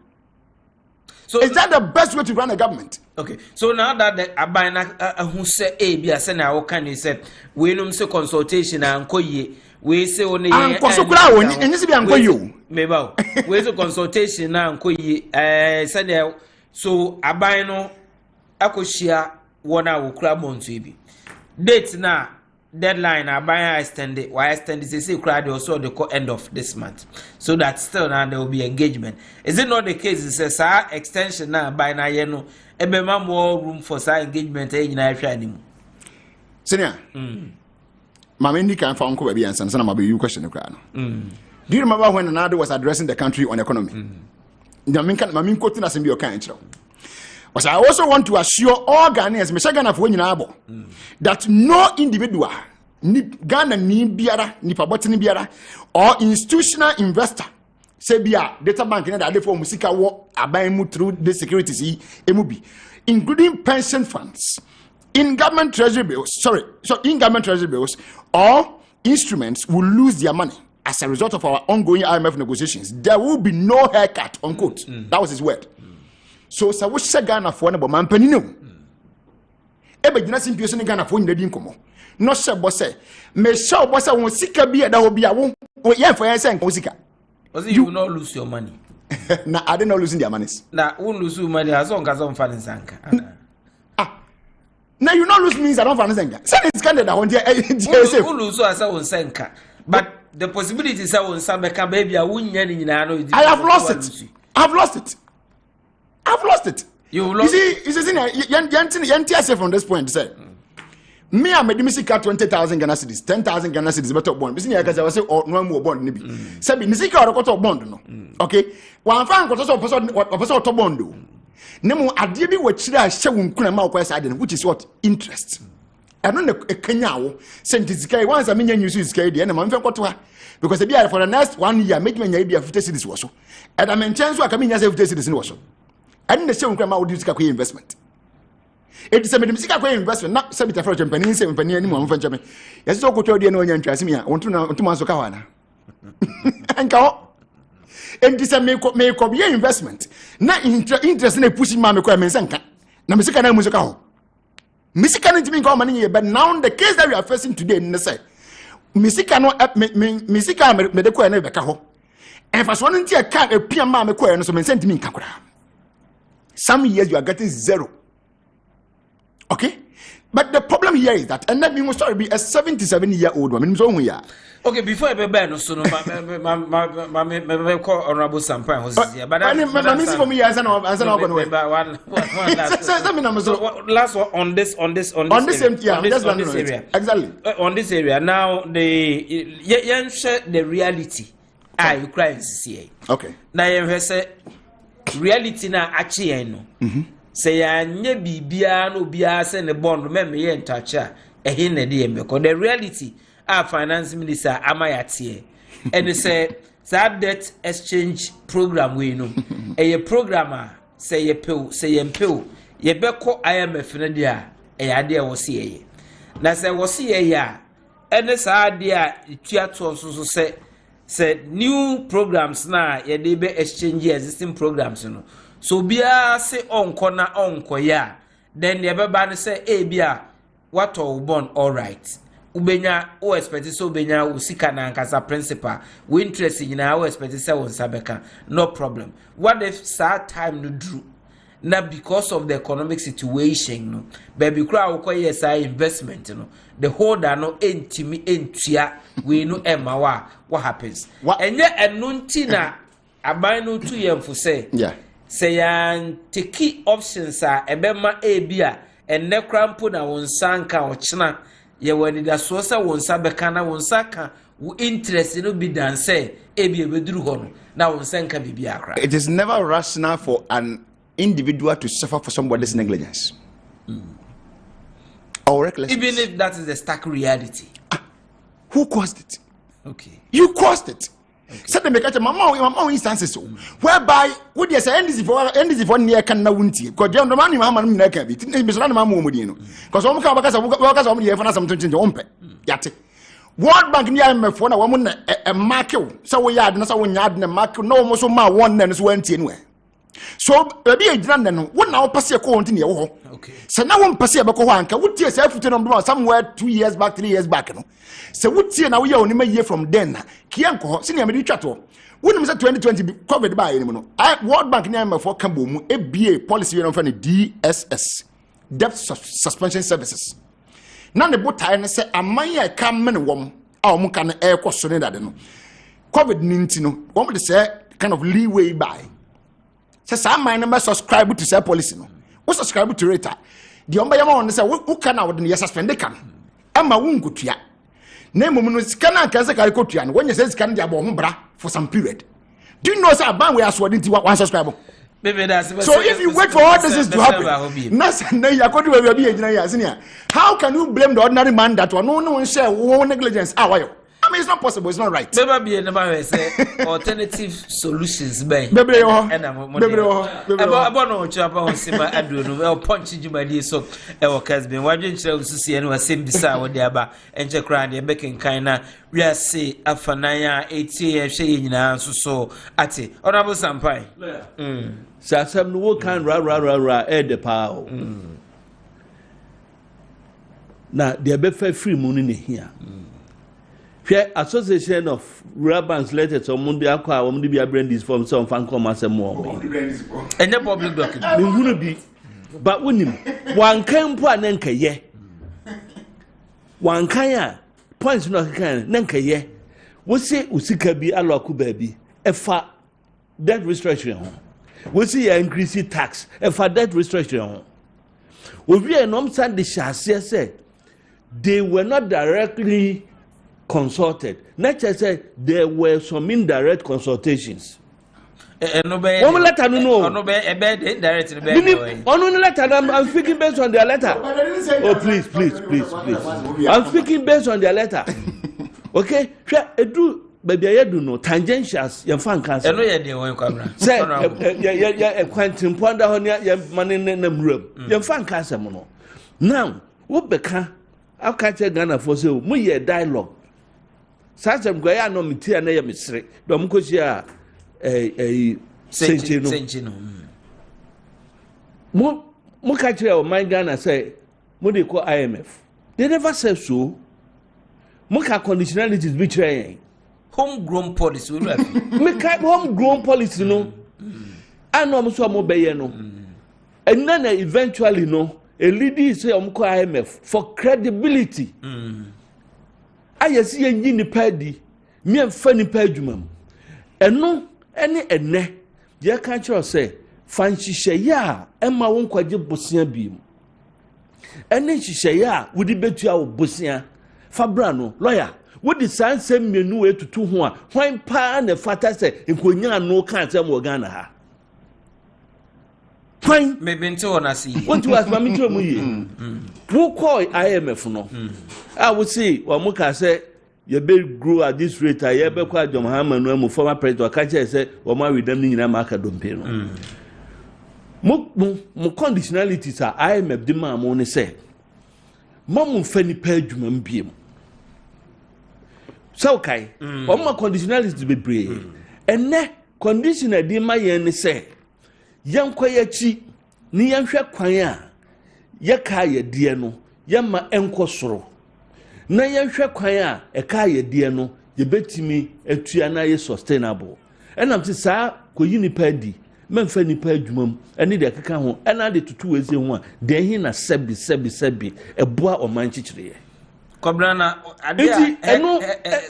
So is that the best way to run a government? Okay, so now that the Abana who say A, B, S, N, I can you said, we don't say consultation and Koye. we say only Ankosukura woni enyisi bi ankoyo. Meba. We say consultation na ankoyi say so aban no akohia wona wo kura monto bi. Date na deadline aban extend it. Why extend it? Say kura also the end of this month. So that still now there will be engagement. Is it not the case? It says extension na by na ye no ebema more room for engagement nyina ahwa animu. Senior. Mama Indi can find baby and son about you question the crown. Do you remember when Nado was addressing the country on economy? Mamin quoting us in your kind. But I also want to assure all Ghanaians, Michigan of Winabo, that no individual, ni Ghana ni biara, ni pabotini biara, or institutional investor, say bia data bank in the for Musika war abaymu through the securities emubi, including pension funds. In government treasury bills, or instruments will lose their money as a result of our ongoing IMF negotiations. There will be no haircut, unquote. That was his word. So we say Ghana for an man penino. Ebe jina simpio se Ghana for ndedi nkomo. No se bosse. Me show bosse won sika bi da obi awo. Ye for yen sen sika. You will not lose your money. Na I don't know losing their monies. Na won lose money as long as on fan sanka. Now you not lose means I don't understand. Say it's kind of that one. Who lose as I was senka, but the possibility is I will Sambeka baby. I wouldn't. I have lost it. I've lost it. I've lost it. You see, Yantia from this point said, me I made Misika 20,000 Ghana cedis, 10,000 Ghana cedis better bond. Business because I was say no more bond nibi. Sabi Misika or a bond no. Okay, one fan got also a bond. Nemo adie bi wachira hye wonkuna ma okwa side which is what interest. Eno na ekanyawo sentisika once I menya news sika de na ma mfe kwoto ha because e bia for the next 1 year make me nya bia 50 cedis wo so. And I mention so aka me nya 50 cedis wo so. Eno na hye wonkuna ma wo di sika kwa investment. It is a sika kwa investment na se bita for champagne se mpani ani mo mfa nchame. Yesi so kwoto de na onya ntwase mi a wonto na nto ka wana. Anka ho and this make up your investment. Na interest in pushing my mensanka. Na misika na musika ho. Misika no timi nka money but now the case that we are facing today in say misika no misika me de ko na be ka ho. And for one ntia ka epia ma me ko no so mensantimi nka kura. Some years you are getting zero. Okay? But the problem here is that and let me be a 77-year-old woman so here. Okay, before I be no so no my call honorable Sampan was here, but I'm missing for me as an last one on this area. Exactly. On this area now the reality you cry see. Okay. Now you say reality na achi no. Say anya bibia no bia say ne bond me ye ntacha ehe na de because the reality our finance minister amayate and say that debt exchange program we know a programmer say ye pill ye beko IMF na dia e ade wo se ye na say wo se ye ya and say ade a tua to so say new programs na ye dey be exchange existing programs no so bia say onko na onko ya then ye beba no say e bia what or bond all right ubenya o expect so ubenya usika na nkasa principal we interest nyina o expect say won sabeka no problem. What if sad time no drew na because of the economic situation no baby kura ukoye say investment no the holder no entimi entua we no emawa what happens enye enunti na aban no tu yemfo say yeah say yan take options a ebema ebia enne krampo na won sanka ochena ye wani da so say won sabeka na won saka wo interest no bi dan say ebia beduru ho no na won sanka bibia akra. It is never rational for an individual to suffer for somebody's negligence or recklessness, even if that is the stark reality. Who caused it? Okay, you caused it. Said the make mama instances whereby would you say NDC for near can na wunti because the man mama na can be Mr. Mama Mudino because one can workers of the for something to umpe yate World Bank near me for a woman a market so we had no so when you had a market no more so ma one and went anywhere. So baby ejina no wo na wo pese ko wonti ne ye wo okay se na wo pese e be ko ho anka wo tie se afute no somewhere 2 years back 3 years back no se wo tie na wo ye oni ma ye from then kia nko ho se ne me di twato wonum se 2020 covid ba ye ni no World Bank ne am for kambo mu ebie policy we no fa ne DSS debt suspension services na ne botae ne se aman ya ka men wom a wom ka ne e kwaso ne dade no covid 19 no wom de say kind of leeway by say some man no subscribe to say policy no we subscribe to rate the omba yama on say who can na we suspend kan ama wo nkotua na emom no sika na kan say ka kotua no when you say sika na dia bo ho bra for some period do you know say aban we asword nti one subscribe so if you wait for all this to happen how can you blame the ordinary man that no share one negligence I mean, it's not possible. It's not right. Maybe never say alternative solutions. About no chapa on Sima Adru. Well, punching you my dear so. Kessben. Why didn't you see anyone same desire with the Abba and check around the making kinda? We are say Afanaya 80 shaying now so at it. Honorable Sampai. Sasam no can ra the power. Now, the befe free money here. Association of Rabbans letters on Monday Aqua, Monday be a brand from some fan commerce and more. And the public document. Be, but when him one can put Nanka ye. One kaya points not can Nanka ye. We say Usika be a local baby, a fat debt restriction. We see increase tax, a fat debt restriction. We be an omstand the chassis said they were not directly consulted. Nature said there were some indirect consultations. One letter, no, indirect. I'm speaking based on their letter. Oh, please. I'm speaking based on their letter. Okay, do baby, I do no tangentials. Your fan cancer. No, you say, Quentin Ponda on your money in the room. Your fan cancer mono. Now, what become? I'll catch a gunner for so, we dialogue. Such a guy no metia na misre dom ko sia senchino mo ka kire o man Ghana say mo dey call IMF they never say so mo ka conditionalities be try homegrown policy we do me ka homegrown policy no ano mo so mo be ye no and then eventually no a leader say o call IMF for credibility ayesi yenyi nipa di me amfa nipa adwuma mu eno ene enne ye ka kire say fanhihye ya ema wo nkwaje bosia bi mu ene hihye ya wodi betua wo bosia fabra no lawyer wodi sansem menu we tutu ho a hwan pa na fata say nkonya no kan say mo Ghana ha hwan me bente wona see want to ask me tro mu ye who call IMF no I would say wa mo ka say you be grow at this rate you be kwa John Hamanu mu former president ka che say wa ma redam ni nyina ma ka dompe no mo conditionalities are IMF di ma mo ne say mamu fani pa adwuma mbiem so kai o ma conditionalities be brave enne conditioner di ma yen ne say yankwa yachi ni yanhwe kwan a ye ka ye de no yama enkosoro na yanhwe kwan a e ka ye de no ye betimi atua na ye sustainable enam se saa koyi nipa di memfa nipa adwumam ene de keka ho ena de tutu weze ho a de hin na sebi eboa oman chichire Kobrana adia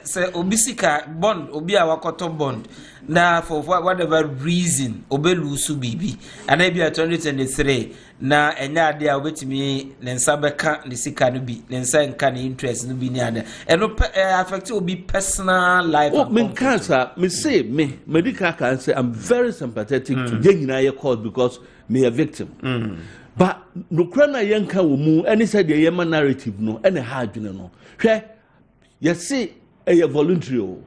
se obisika bond obi a wakoto bond na for whatever reason obelusu bibi ana bia 2023 na enya adia obetimi nensa beka ne sika no bi nensa nka ne interest no bi ni ada eno affect obi personal life oh me cancer me say me medical cancer I'm very sympathetic to yenyina ye cause because me a victim but no krana yanka wo mu any said the yema narrative no any hard no hwe you see a voluntary o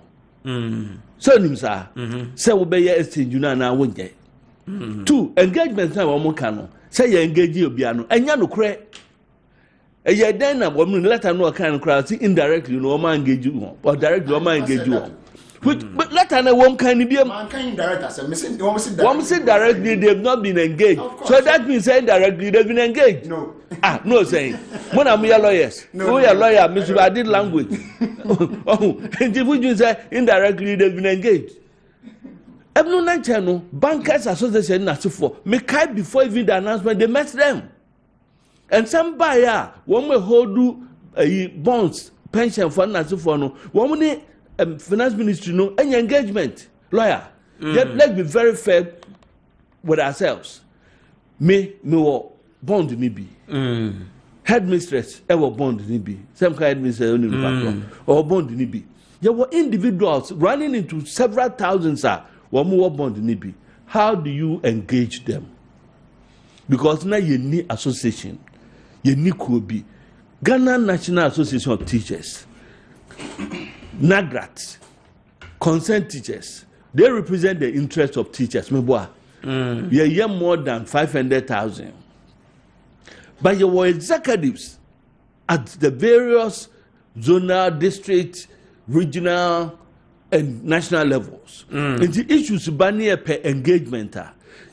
so nimsa say we be exchange na wonje two engagement na wo ka no say you engage obia no enya no kre e ye den na wo letter no kan kra see indirectly no wo ma engage wo or directly wo ma engage wo Which but letter na one kind be man can director say one say directly they've not been engaged. So that means saying directly they've been engaged. No. No saying. When I'm your lawyers. No, your lawyer, Mr. I did language. And if you say indirectly they've been engaged. Every night channel, bankers association na so for me kai before even the announcement they met them. And some buyer one may hold bonds pension fund na so for no one need finance ministry no any engagement lawyer. Let's be very fair with ourselves. Me bond ni be. Headmistress ever bond ni be. Some kind headmistress only or bond ni be. There were individuals running into several thousands one more bond ni be. How do you engage them? Because now you need association. You need Kobe. Ghana National Association of Teachers. NAGRAT. Concerned teachers. They represent the interests of teachers. We are more than 500,000. But you were executives at the various zonal, district, regional, and national levels. And the issues banning per engagement.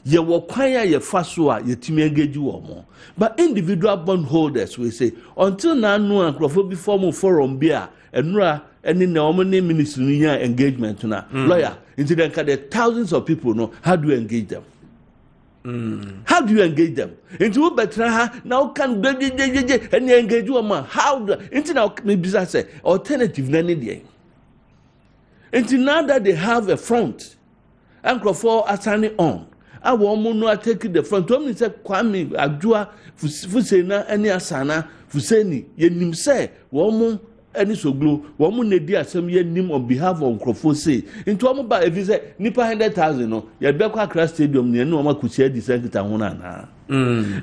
You were quiet, you fasua, you team engage you more. But individual bondholders will say, until now, no and before more forum beer and any nominee ministry engagement now. Lawyer, into the thousands of people know how do you engage them? How do you engage them? Into better now can and you engage you how into now maybe say alternative nanny. Until now that they have a front, Uncle for assigning on. I want to take the front. To me, say Kwame Adua Fusena any asana Fuseni. Ye nim say woman any so glue. Woman ne dia some ye nim on behalf of Crawford say. Into a mobile if you say nipa 100,000 no. Ye be kwa Accra Stadium ne no ma kuchia di secretary hona na.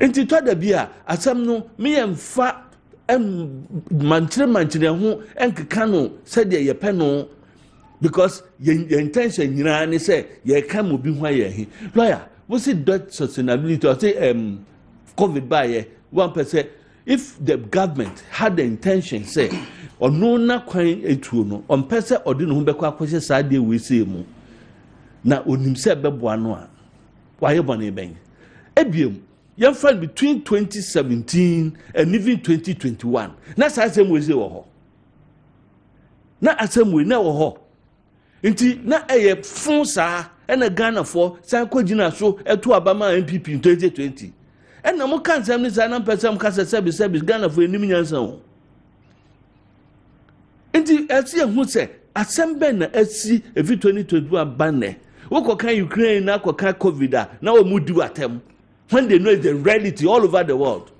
Into to da bia asam no me emfa manchire ho enkeka no said ye pe no. Because your intention, you know, say, you can't be why you're lawyer. What's it that sustainability? Or say, COVID by 1%. If the government had the intention, say, or no, not quite a true no, on person or didn't who be quite side we see mu. Now, on himself, Bebuanoa. Why you bunny bang? Ebium, young friend between 2017 and even 2021. That's the same way, say, oh, not the same way, no, Inti na fun sa na Ghana for san kwagina so eto abama MPP in 2020 na mo kan sam ni sa na person ka service Ghana for enim nyansa ho inti esi ehu se assemble na esi evi 2022 banne wo ko kan Ukraine na ko kan COVID na wo mudi watem when they know the reality all over the world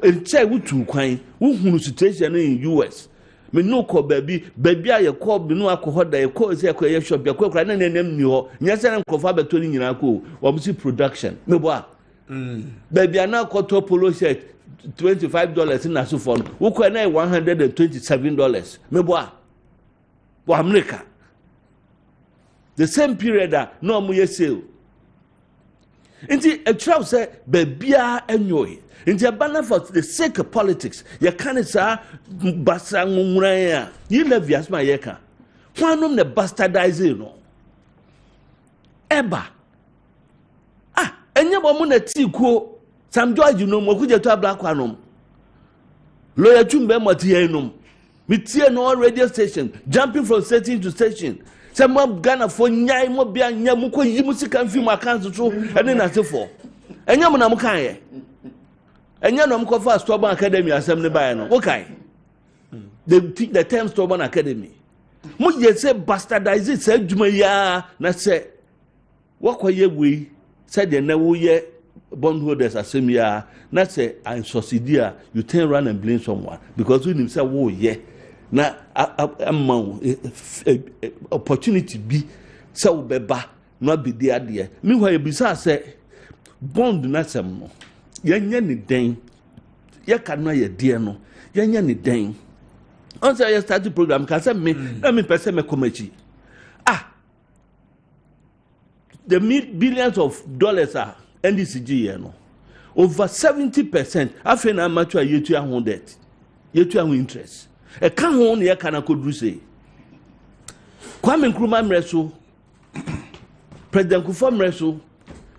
in che wo tu kwan wo hunu situation in US me no ko baby a ye ko bi no akọ da ye ko se ko ye shop ye ko kra na nem ni ho nya se nko fa beto ni nyina ko wo bi production me bo a baby na ko to polo shirt $25 na so for wo ko na $127 me bo a for America the same period no mo ye sale nti a trap say baby a enyoy in the banner for the sake of politics, you can't say Basanguraya. You love Yasma Yeka. One of the bastardizing no. Eba. And your woman at Tico, some George, you know, Mokuja to a black one. Lawyer Chumbe Matianum. Mitia no radio station, jumping from station to station. Some Ghana for Nyai Mobia Yamuko Yimusik and film accounts to and then as for. And Yamunamukaye. And you know, I'm for Stubborn Academy Assembly by no. Okay. They think the term Stubborn Academy. Must you say bastardize it, said Jumaya, not say, what were ye we said the never ye bondholders assembly, not say, I'm Socidia, you turn around and blame someone because we himself, oh, yeah. Now, opportunity be so beba, not be the idea. Meanwhile, besides, say, bond not some more. Yanya ni den ya kanwa ye die no yanya ni den on say start the program ka say me na me pese me komachi the billions of dollars are NDCG here no over 70% afi na matua yetu ahun debt yetu ahun interest e kan ho na ye kana kodru say Kwame Nkrumah mreso President Kufuor mreso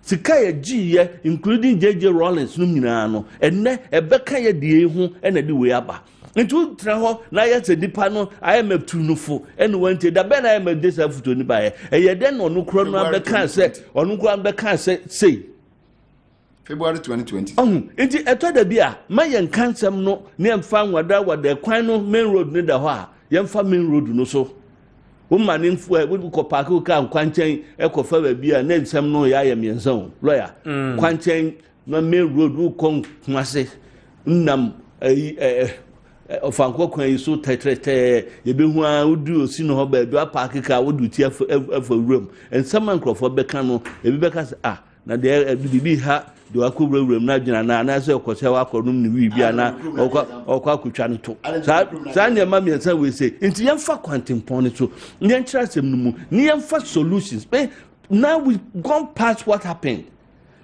sika ye giye including JJ Rawlings no nyina no enne ebeka ye die hu ena de we aba ntu tra ho na ye se dipa no IMF tunufo ene wante da be na IMF de sa futo ni ba ye eye den no kro no abeka se onu kro abeka se sei February 2020. Nti eto da bia ma ye nkansem no ne mfa nwada wada kwan no main road ni da ho a ye mfa main road no so woman in ko park ka kwanchen ekofa ba bia na nsem no ya yemiensa o lawyer kwanchen na main road wo kon kwase nnam ofanko kwan yi so tetrete ye behu a wodu osi no ho ba do park ka wodu ti afa room ensem ankrofo beka no ebi beka se na de bibi ha do akobra wuram na dwena na se okose wa akonum ni wi bia na okwa akutwa no to sa ne ma miensa we say nti yemfa kwantempon ne to nyen kyerasem no mu ne yemfa solutions but now we gone past what happened.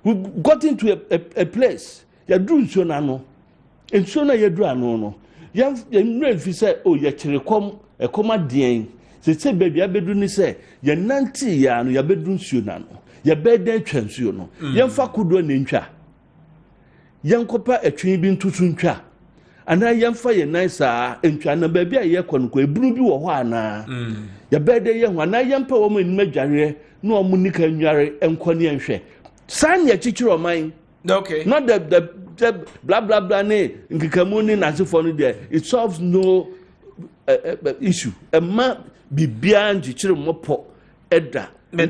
We got into a place ya dru nso na no nso na ya dru ano no yem nre fi say oh ya kyerekom ekoma den se baby abedu ni say ya nanti ya no ya bedu nso na no ya beden twansuo no yemfa kodo na ntwa yenkopa atwen bi ntutu ntwa ana yemfa ye nice ntwa na baabi a ye kɔnko eburu bi wɔ hɔ ana ya beden ye ho ana yempa wo ma nim adware na o mu nika nware enkɔ ne nhwɛ san ye chichiro man okay not the blah blah blah ne nkikamu ni nasefo no there it solves no issue ma bibia nchichiro mopo eda even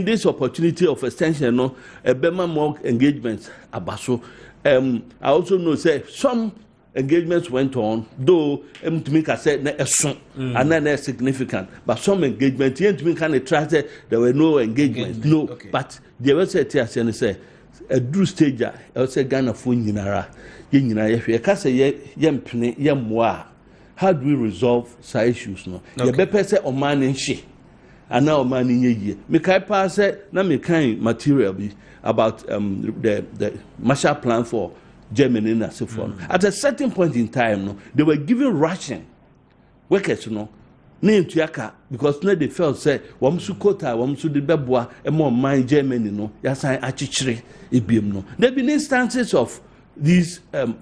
this opportunity of extension, no, a better more engagements abaso. I also know say some engagements went on, though to make I said a song and then significant, but some engagements to me kind of trust that there were no engagements, no, okay. But the other say a drew stage, I say Ghana for Yinara, if you can say yempne yemwa. How do we resolve such issues? No, you better say Oman and she, and now Oman in ye. Me kai pass it. Na me kind material be about the Marshall Plan for Germany and so forth. At a certain point in time, no, they were giving ration workers, no, name to yaka because no they felt say wamsu kota wamsu de beboa e more mind Germany no yasan achichire ebiem no. There been instances of these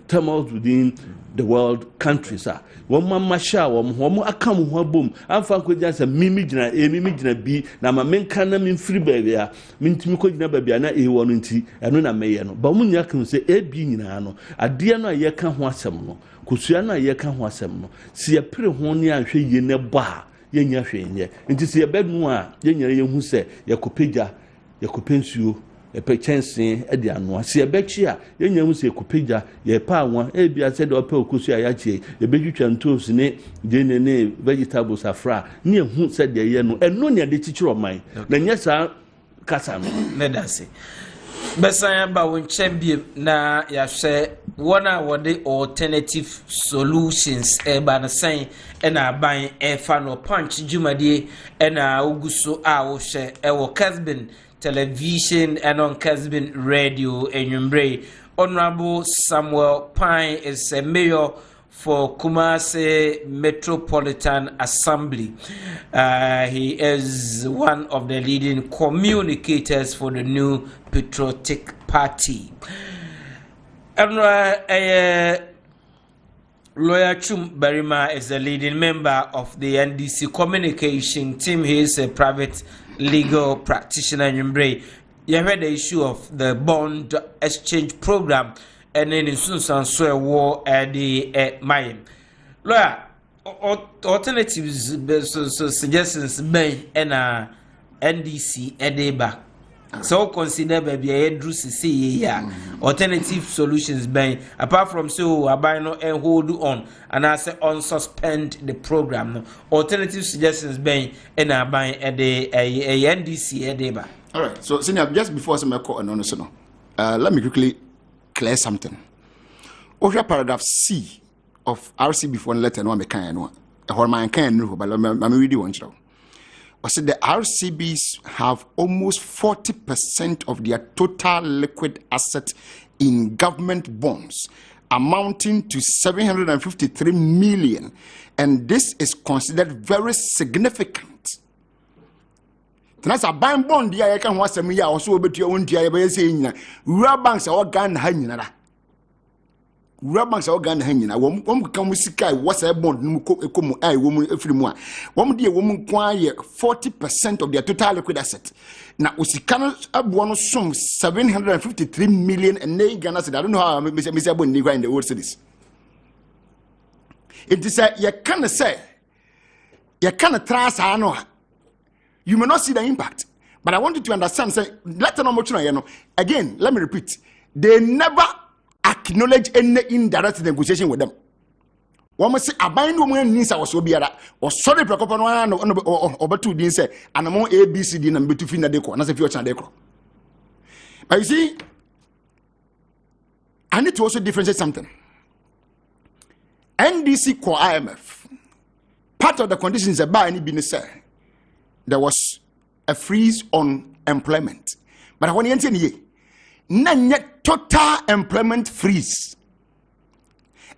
turmoils within the world countries are one man masha one akam ho bom amfa ko gya say mimi gina bi na ma menka na min free baby a mintimi ko gina baby na e wono nti eno na meye no ba munya kan say e bi nyina no ade no ye ka ho asem no kosua no ye ka ho asem no si ye pere ho ne ahwe ye ne ba ye nya hwe nye nti si ye benu a ye nya ye hu say ye kopegya ye kopensuo e pe chense e de ano ase e bechi a ye nya hu say kopegya ye pa anwa e bia say de opa okosu a ya chie ye betwitwa ntos ne de ne vegetables afra ne hu say de ye no eno ne de chichiro man na nya sa kasa no ne dase besan ba won champion na ya hwe wona wode alternative solutions e ba na san e na ban e fa no punch jumadie e na oguso a wo hwe e wo Kessben television and on Kessben radio Enumbre. Honorable Samuel Pine is a mayor for Kumasi Metropolitan Assembly. He is one of the leading communicators for the New Patriotic Party. Lawyer Chum Barima is a leading member of the NDC communication team. He is a private legal practitioner in Bray. You heard the issue of the bond exchange program and then in Sunsan Swear War at the Mayim. Lawyer, alternatives, suggestions, Bay and NDC Edeba. So consider baby a see ya alternative solutions by apart from so I no and hold on and I say unsuspend the program no alternative suggestions by and I buy a day a NDC a day. All right, so senior, just before some call and no let me quickly clear something. Osha paragraph C of RCB for letter no make no or my can no but I'm ready one show. I said the RCBs have almost 40% of their total liquid assets in government bonds amounting to 753 million, and this is considered very significant. That's a bond bond. I can watch some year also, but you won't hear saying, Rabanks are gun hanging. Rabanks are gun hanging. I won't come with Sky. What's a bond? A woman, every one. One dear woman acquire 40% of their total liquid asset. Now, we cannot have one sum 753 million and they Ghana said, I don't know how Mr. Bondiga in the old cities. It is a you can't say, you can't trust. I know. You may not see the impact, but I want you to understand. Say, again, let me repeat. They never acknowledge any indirect negotiation with them. One must say, I bind woman needs our so be or sorry, Procopano or two didn't say, and among ABCD and between the deco, and as a future deco. But you see, I need to also differentiate something. NDC core IMF, part of the conditions about any business. There was a freeze on employment. But when you say, total employment freeze.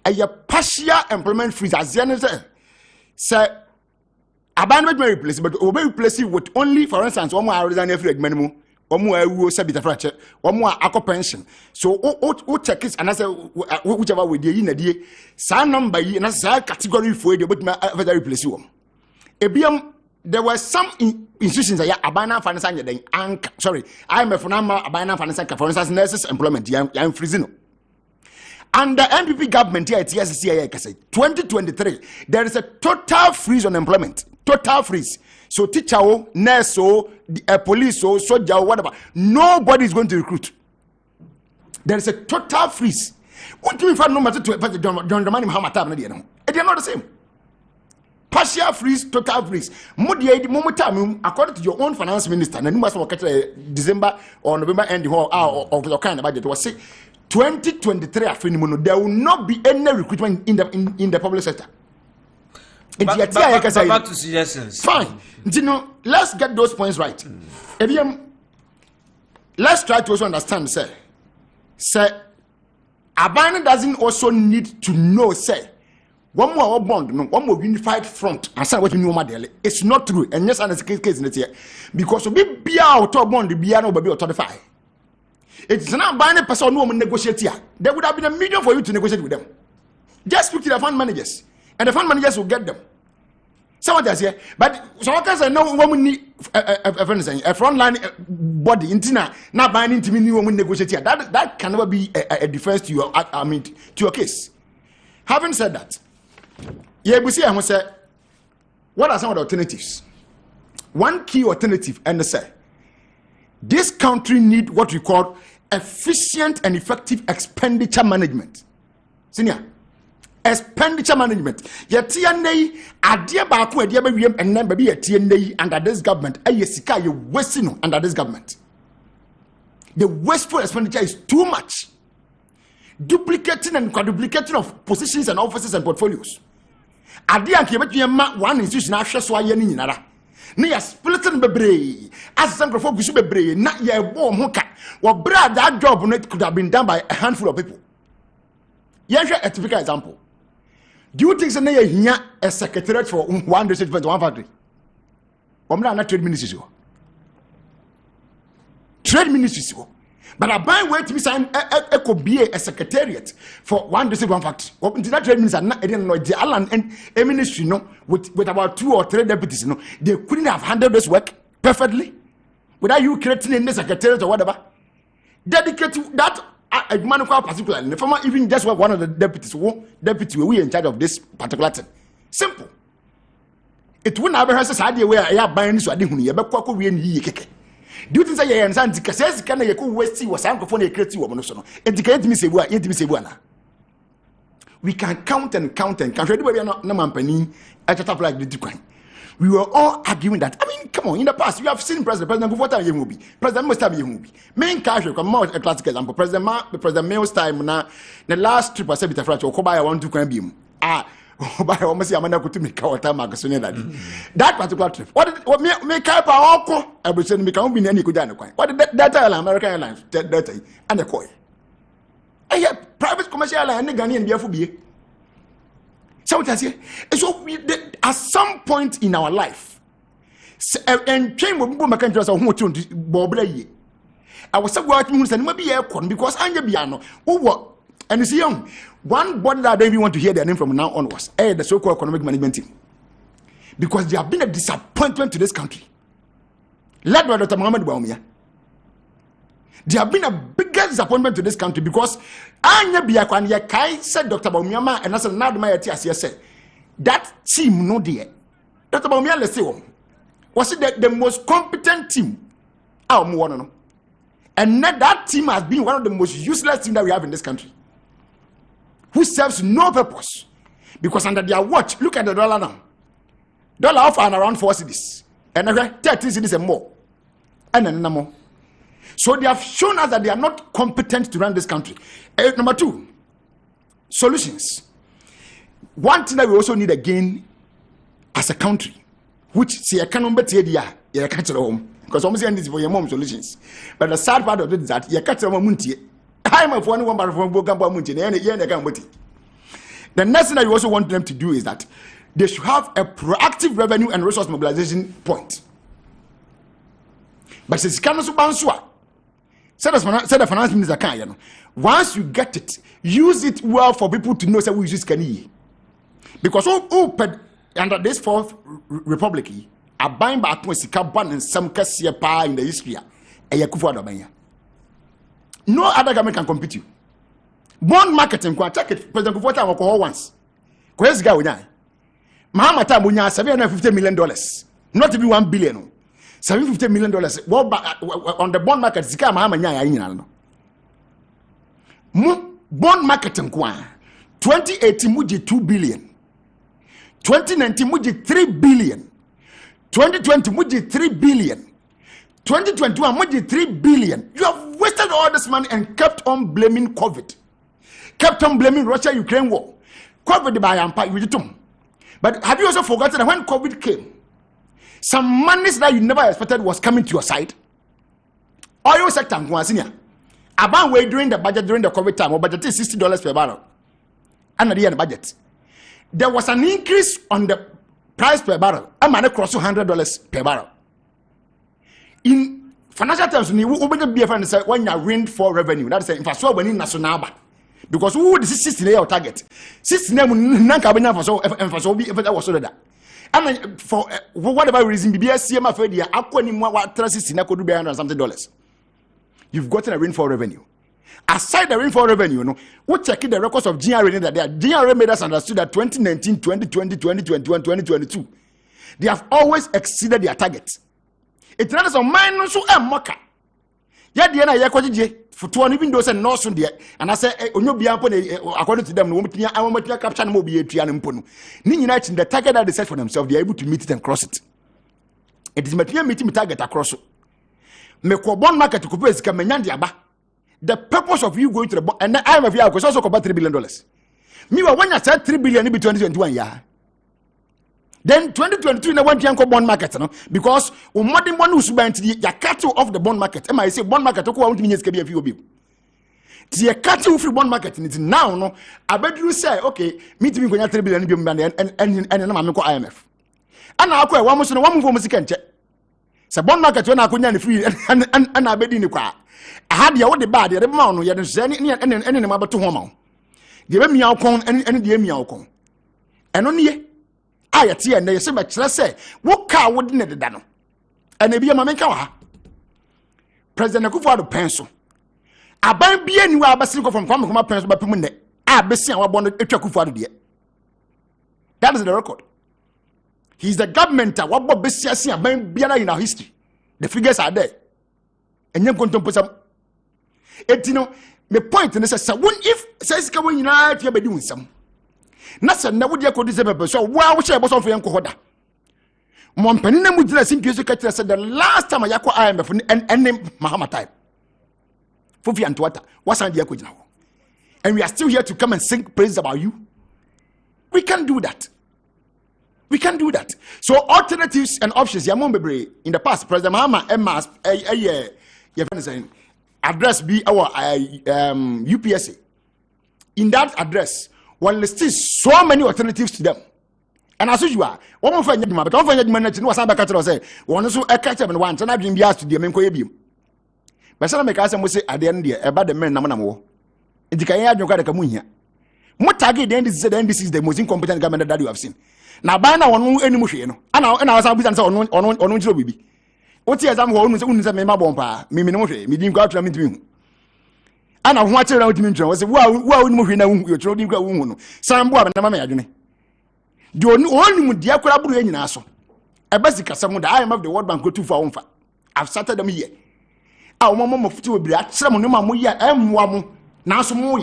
A partial employment freeze, as you say, abandonment may replace, but will be replaced with only, for instance, one more hours than every minimum, one more will say bit fracture, one more acco pension. So, what check is, and I say, whichever we do in a day, some number, and as a category for you, but my replace you. There were some institutions that are abandoned financial sorry, I'm a phenomenal abandoned financial for instance, nurses employment, I'm freezing. And the MPP government here at TSCI 2023, there is a total freeze on employment. Total freeze. So teacher, nurse, police, soldier, whatever. Nobody is going to recruit. There is a total freeze. What do you find no matter to John Dramani Muhammad? They are not the same. Partial freeze, total freeze. According to your own finance minister, and you must work at December or November end of the kind of budget was say 2023 there will not be any recruitment in the public sector. Back to suggestions. Fine. You know, let's get those points right. Let's try to also understand, sir. Abana doesn't also need to know, say. One more bond, no, one more unified front. And say what you know, it's not true. And yes, and it's case in it here. Because we be out of bond, be no baby or 35. It's not buying a person who will negotiate here. There would have been a medium for you to negotiate with them. Just speak to the fund managers, and the fund managers will get them. Someone does here, but so I can say no woman need a front line body in Tina not buying into me woman negotiate here. That can never be a defense to your to your case. Having said that, yeah, we see I must say, what are some of the alternatives? One key alternative, and say, this country need what we call efficient and effective expenditure management. Senior, expenditure management. Yet TNA, idea baku idea be and then be a TNA under this government. Ayesika you wasting under this government. The wasteful expenditure is too much. Duplicating and quadruplicating of positions and offices and portfolios. Idea can be one institution after so ye ni nara. Na ya splitting bebre. As some of folks bebre na ya warm hoka. Well, brad that job could have been done by a handful of people. Here's a typical example. Do you think that here a secretariat for one district for one factory? Not trade ministries. Trade ministries. But I buy where to be signed could be a secretariat for one district, one factory. Did that trade minister not the Alan and a ministry, no, with about 2 or 3 deputies, no, they couldn't have handled this work perfectly without you creating in the secretariat or whatever. Dedicate to that. A man particularly, the former even just one of the deputies we in charge of this particular thing. Simple. It wouldn't have a society where I have buying this or didn't you? But Quaco and ye kick. Do you think I am saying because can you waste was uncle a creative woman? Educate me say what yet me say one. We can count and count. Everybody are not no man at a top like the Duquine. We were all arguing that. I mean, come on, in the past, we have seen President before time movie. President must have a movie. Main casual, come out a classic example. President Mayo's time now, the last trip was a bit of French or Kobaya want to come beam. By almost Yamana could make our time, that particular trip. What make up our I would send me come in any good. What did that American Airlines, that and the coin. private commercial airline and Ghanaian be. So what I say? So at some point in our life, and train will be my country as a home to Bobray. I was so working with maybe aircon because I'm the piano. Oh, what? And you see, one body that they want to hear their name from now onwards, the so-called economic management team. Because they have been a disappointment to this country. Led by Dr. Mohamed Baumia. They have been a biggest disappointment to this country because Anya Biakwan Yakai said Dr. Baumia and I said, now my said that team no dear. Dr. Baumia, let's say, was it the most competent team? And that team has been one of the most useless teams that we have in this country, who serves no purpose. Because under their watch, look at the dollar now. Dollar off and around 4 cities. And 30 cities and more. And then no more. So they have shown us that they are not competent to run this country. Number 2, solutions. One thing that we also need again as a country, which see I cannot bet you catch home. Because almost this for your mom solutions. But the sad part of it is that you catch a munti. I'm a one bar from Bogamba Munti, and the next thing that you also want them to do is that they should have a proactive revenue and resource mobilization point. But since Kanosu Bansua, said the finance minister can, you know, once you get it, use it well for people to know that we use Kani. Because under this fourth republic, a buying back to Sikaban and some Cassia Pa in the history, a Yakufa. No other government can compete you. Bond marketing, check it, President Kufota alcohol once. Where's Gawina? Mahama Tabunya, $750 million. Not to be 1 billion. $750 million. On the bond market, Zika Mahama Nya. Bond marketing, 2018 muji 2 billion. 2019 muji 3 billion. 2020 muji 3 billion. 2021 muji 3 billion. You have wasted all this money and kept on blaming COVID. Kept on blaming Russia-Ukraine war. COVID by Ampa. But have you also forgotten that when COVID came, some monies that you never expected was coming to your side? Oil sector, about way during the budget during the COVID time, or budget is $60 per barrel. And at the end budget, there was an increase on the price per barrel. I'm going to cross $100 per barrel. In financial terms, we will be when you wind for revenue. That's infrastructure when in national. Because who would 60 layer target? 60 name Nankabina for so if that was so that. And for whatever reason, BBS CMA for the Aquanima 60 could be $100 something. You've gotten a rainfall revenue. Aside the rainfall revenue, no, what check the records of GRA that they are. GRA made us understood that 2019, 2020, 2021, 2022, they have always exceeded their targets. It's not a minus so mocker. Yet the end for 2 even those and North Sunday, and I say, according to them, I want to capture and mobile Trian United the target that they set for themselves, they are able to meet it and cross it. It is material meeting target across. Bond market to Kupes Kamenyandiaba. The purpose of you going to the bond, and I am a year was also about $3 billion. Meanwhile, when I said $3 billion in 2021, yeah. Then 2022 na one yanko bond market no because o modern one who suban ti ya cut off the bond market. Am I say bond market ko want to mean SKB obi. Ti ya cut off the bond market it now no abedru say okay me ti me konya 3 billion bi and na ma me ko IMF. Ana akwa wa mo so no wa mo fo mo sika nche. Se bond market we na akonya ne free and abedi ni kwa. Aha de wo de bad de ma no ye de se ne ma beto ho ma. De be mia okon and de mia okon. Eno ne ayati and they say my say what car wouldn't need the and maybe a mamenka President Akufo-Addo pencil. Aban bi anu abasiko from Kwame pencil ba pimu ne abesi an wabon etwa Akufo-Addo de. That is the record. He is the government wabo besiasi aban biara in our history. The figures are there. Enyem kontompo sam. Etino me point ne say if says ka won nyina tia bedi unsam. Nasa na wodi akodi se pepe so wa wo share boson for yanko hoda mo mpani na mudira simpie so katira said the last time yakọ IMF and Mahama time Fofi Antwata wasan dia kojina ho and we are still here to come and sing praise about you. We can do that. So alternatives and options yamon bebre in the past President Mahama address be our UPSA in that address one lists so many alternatives to them. And as usual, one of the but one of the minutes was about catcher say, one also a catcher and one, and I've been asked to the Menkoyim. But some make us say at the end about the men Namanamo. It can you got a Camunia. What target then this is the most incompetent government that you have seen. Now, by now, on any motion, and I was on Joe Bibi. What years I'm going to say, my bomba, me didn't go to me. And I watch around him was wow, you're throwing go woman. Some boy and a mamma. The only with the Aquabu in Nasso. A basic some of the I am of the World Bank go too far. I've started them here. Our mamma of two will some of them are Muya and Wamu, now some more.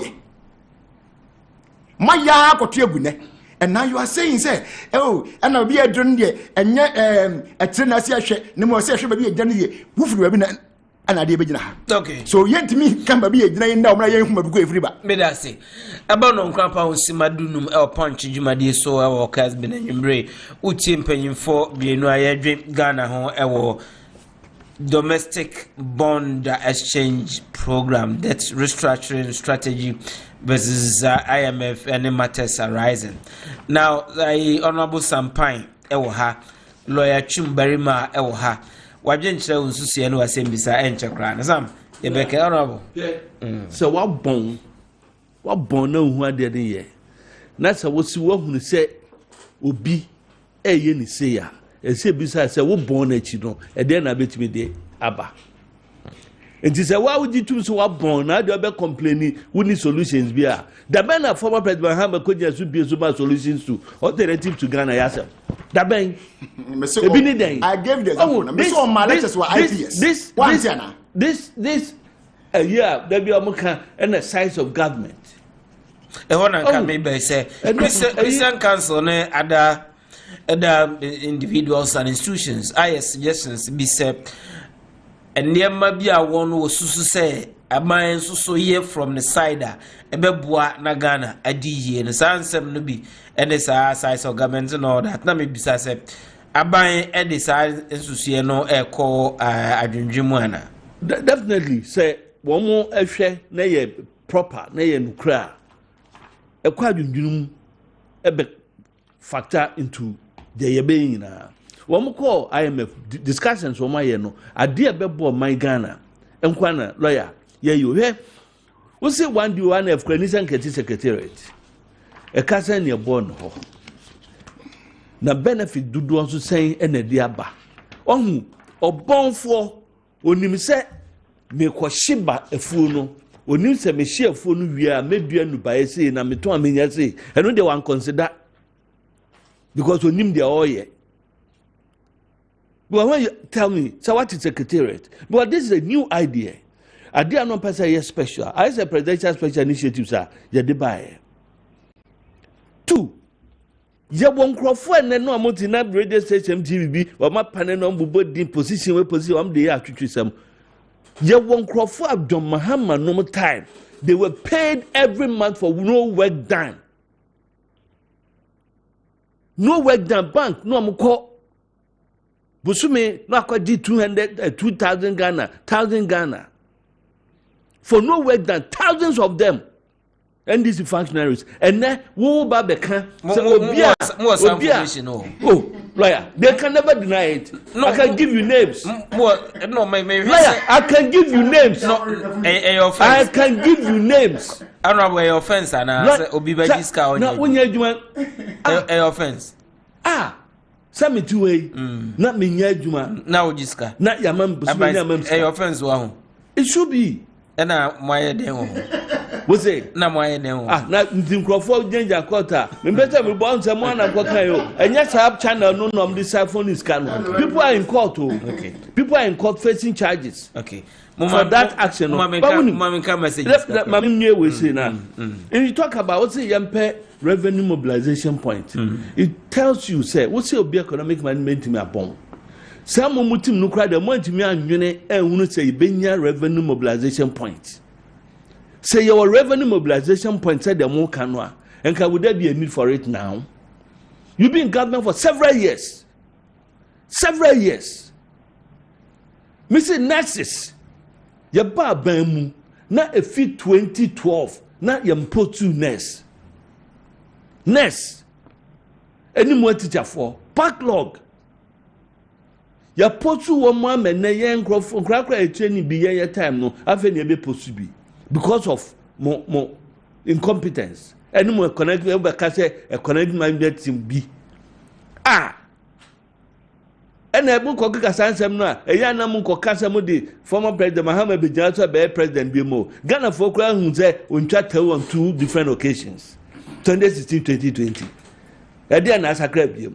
My ya got your good. And now you are saying, say, oh, and I'll be a drum here, and yet a tenacia, no more session, but be a journey, woof, and I did. Okay. So yet to me, come be a drain down my young from everybody. May I say, about on Grandpa Simadunum, El Punch, Jumadi, so our Kessben and Imbre, Utim paying for being no drink Ghana home, our domestic bond exchange program, that's restructuring strategy versus IMF and matters arising. Now, the Honorable Sampine, Ewoha, Lawyer Chumbarima, Ewoha, Wajen Chow Susian was in beside Enchakran. Some, you make honorable. So, what bone no one did in ye. That's what you want to say, would be a yen say, and say besides, I will born at you know, and then I bet me the Abba. And he said, why would you two so born? Now you're complaining, we need solutions. Be the man of former President Mahama could just be so much solutions to alternative to Ghana yourself. That bang, I gave the this yeah, there be a and the size of government. A one can maybe say, Christian Council, other individuals and institutions, I suggestions be said. And there might be a one who say a man so here from the side, a bebua nagana, a DG, and the Sansem Nubi, and the size of government and all that. Not maybe say a buying at the size and to see no air call a Jimwana. Definitely say one more effort, nay proper, nay and cry. A quadrum a factor into the Yabina. One more call IMF discussions for my no. A dear bebo my Ghana. And Kwana, lawyer, yeah, you hear? We say one do one of Clinician Ketty Secretariat. A cousin near born ho. Na benefit do also saying and a diaba. Oh, or born for when you say, me kwa shiba a funo. When you say me share phone, we are maybe and by say, and I'm a 2 million say, and when they want consider because we name the oil. But when you tell me, so what is secretariat? But this is a new idea. I did not pass a year special. I say presidential special initiatives are you buy. 2. You won't crop for and no amount in that radio station TVB or my panel on board position where position on the actually some. You won't crop for John Mahama no more time. They were paid every month for no work done. No work done, bank, no more call. Busume no akwaji 2,000 Ghana, 1,000 Ghana. For no work done, thousands of them. And these functionaries. And then wo ba beka oh, lawyer, they can never deny it. No, I can give you names. No, lawyer, I can give you names. I can give you names. I don't know where your offense and Obibajiska on you. When you offense. Sami tuwe na menye adwuma na ojiska na yamam busumi na yamam e offense wa ho it should be na moye den ho we say na moye den ho na ntinkrofo genja quarter me better me bo nsem na kwakan yo enya sharp channel no nom this phone is can people are in court okay people are in court facing charges okay for that action no mama can message mama nwe we say na and you talk about what say yampe revenue mobilization point. It tells you, say, what's your economic management to me upon? Some mutim no cry the money to me and you say, Benya revenue mobilization point. Say your revenue mobilization point said the more canwa, and would there be a need for it now? You've been in government for several years. Several years. Mr. Nurses, your bar bemu, na a fit 2012. na yɛmpo tu nurse ɛnimu teacher for backlog yɛpo tu wɔ mo amene yɛn nkrɔfo nkrakra training bi yɛn time no afɛ ne ebe post bi because of mo incompetence ɛnimu connect we be ka say a connect management team bi ɛna ebu nkɔ keka sansɛm no a ɛyɛ anam nkɔ kasa mu de former president Mahama Bejana so be president bi mo Ghana for kura hu sɛ ontwa tell on 2 different occasions 2016 2020 ɛde na asakra bi mu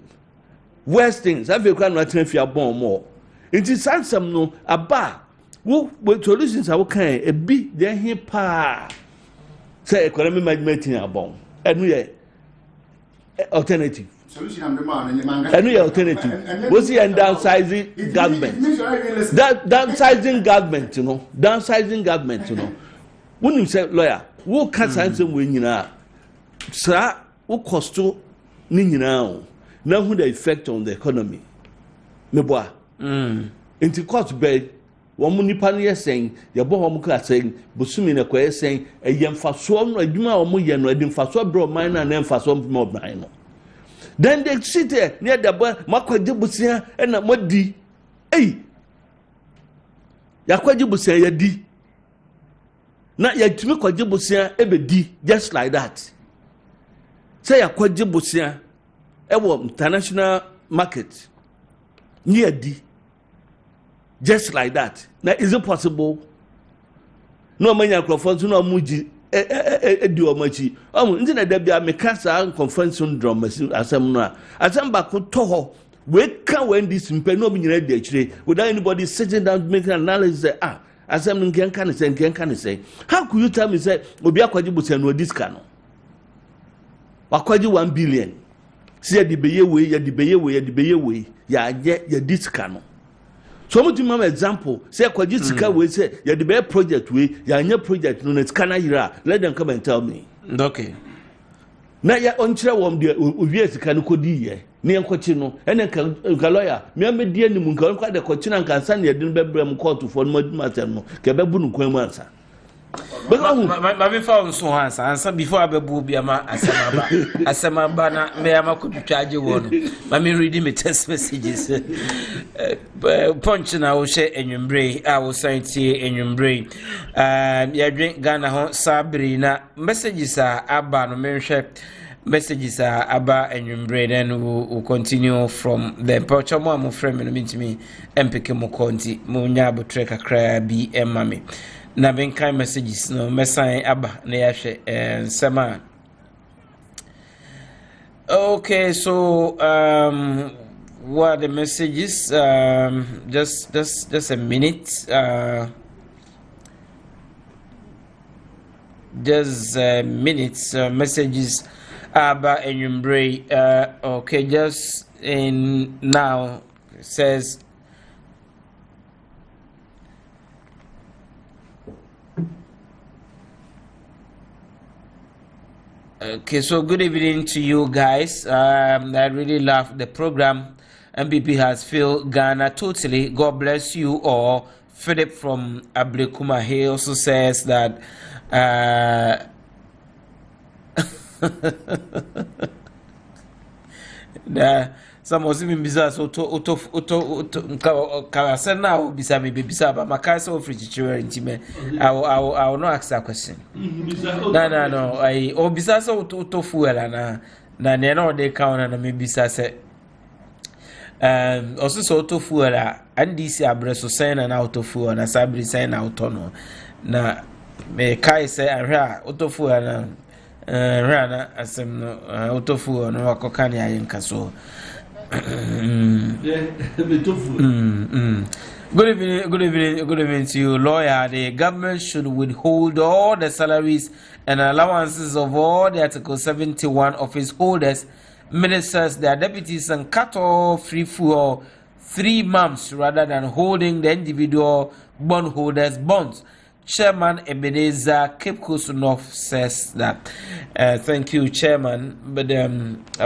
worst things afi kura no atena fi abon mo nti sansɛm no aba wo solutions a wo kan ebi de he pa sɛ economic management in abon ɛnu yɛ alternative solution am the man and we alternative we see and downsizing government downsizing government when you say lawyer who can sign some way nyina sir who cost to ni nyina now who the effect on the economy me boa into court bed one mo nipa no yesen ye bo hom kra sen bosumi ne kwa yesen e yemfaso no adwuma o mo ye no adimfaso bro man na emfaso mo ban no. Then they sit there near the boy, Makwaji Busia, and a modi. Hey, Yakwaji Busia, yadi. Not yet to make Busia, ever di, just like that. Say Yakwaji Busia, international market, near di, just like that. Now, is it possible? No many microphones, no muji. Edu omachi nti na da bia meka sa conference syndrome asem no a asem ba ko to ho we ka when this mpe no nyina di akire without anybody sitting down making analysis asem no nkenka ne say how could you tell me say obi akwaji busia no diska no wakwaji 1 billion si ya di beye we ya anye ya diska no. So much mama example say kwaji sika we say ya the best project we ya anya project no net kana hira let them come and tell me okay na ya onkyere wom de owie sika no kodi ye ne enkochi no ene ka lawyer me amedi anim nka kwa de kochi na nka san ye de no bebrem court for no matem no ke bebu no kwan mu ansa ma found so answer before abebu bia ma asema ba na me ama kutwaje won ma me read me text messages punch na wo she enwumbre a wo santie enwumbre ya dwen Ghana ho sabri na messages aba no menhwe messages aba enwumbre then we continue from the punch mo am frame no mitimi empeke mo konti mo nya abotre kakra bi emame na ben kind messages no mesan aba na yahwe nsema. Okay, so what are the messages? Just a minute. Just a minute. Messages aba enyumbre. Okay, just in now says. Okay, so good evening to you guys. I really love the program. MPP has filled Ghana totally. God bless you all. Philip from Ablekuma, he also says that some of them bizarre so to Karasena will be some bizarre, but my castle free teacher intime. I will not ask that question. No. I bizarre so to fuel na no they count and maybe say also so to fuel and this abreso sign and out of fuel and sabri sign out no na me kai say ahra auto fuel na rana asem no auto fuel no wakoka ne ayenka so. Good evening to you, lawyer. The government should withhold all the salaries and allowances of all the Article 71 office holders, ministers, their deputies, and cut off free fuel 3 months rather than holding the individual bondholders' bonds. Chairman Ebenezer Kepkusunov says that. Thank you, Chairman. But I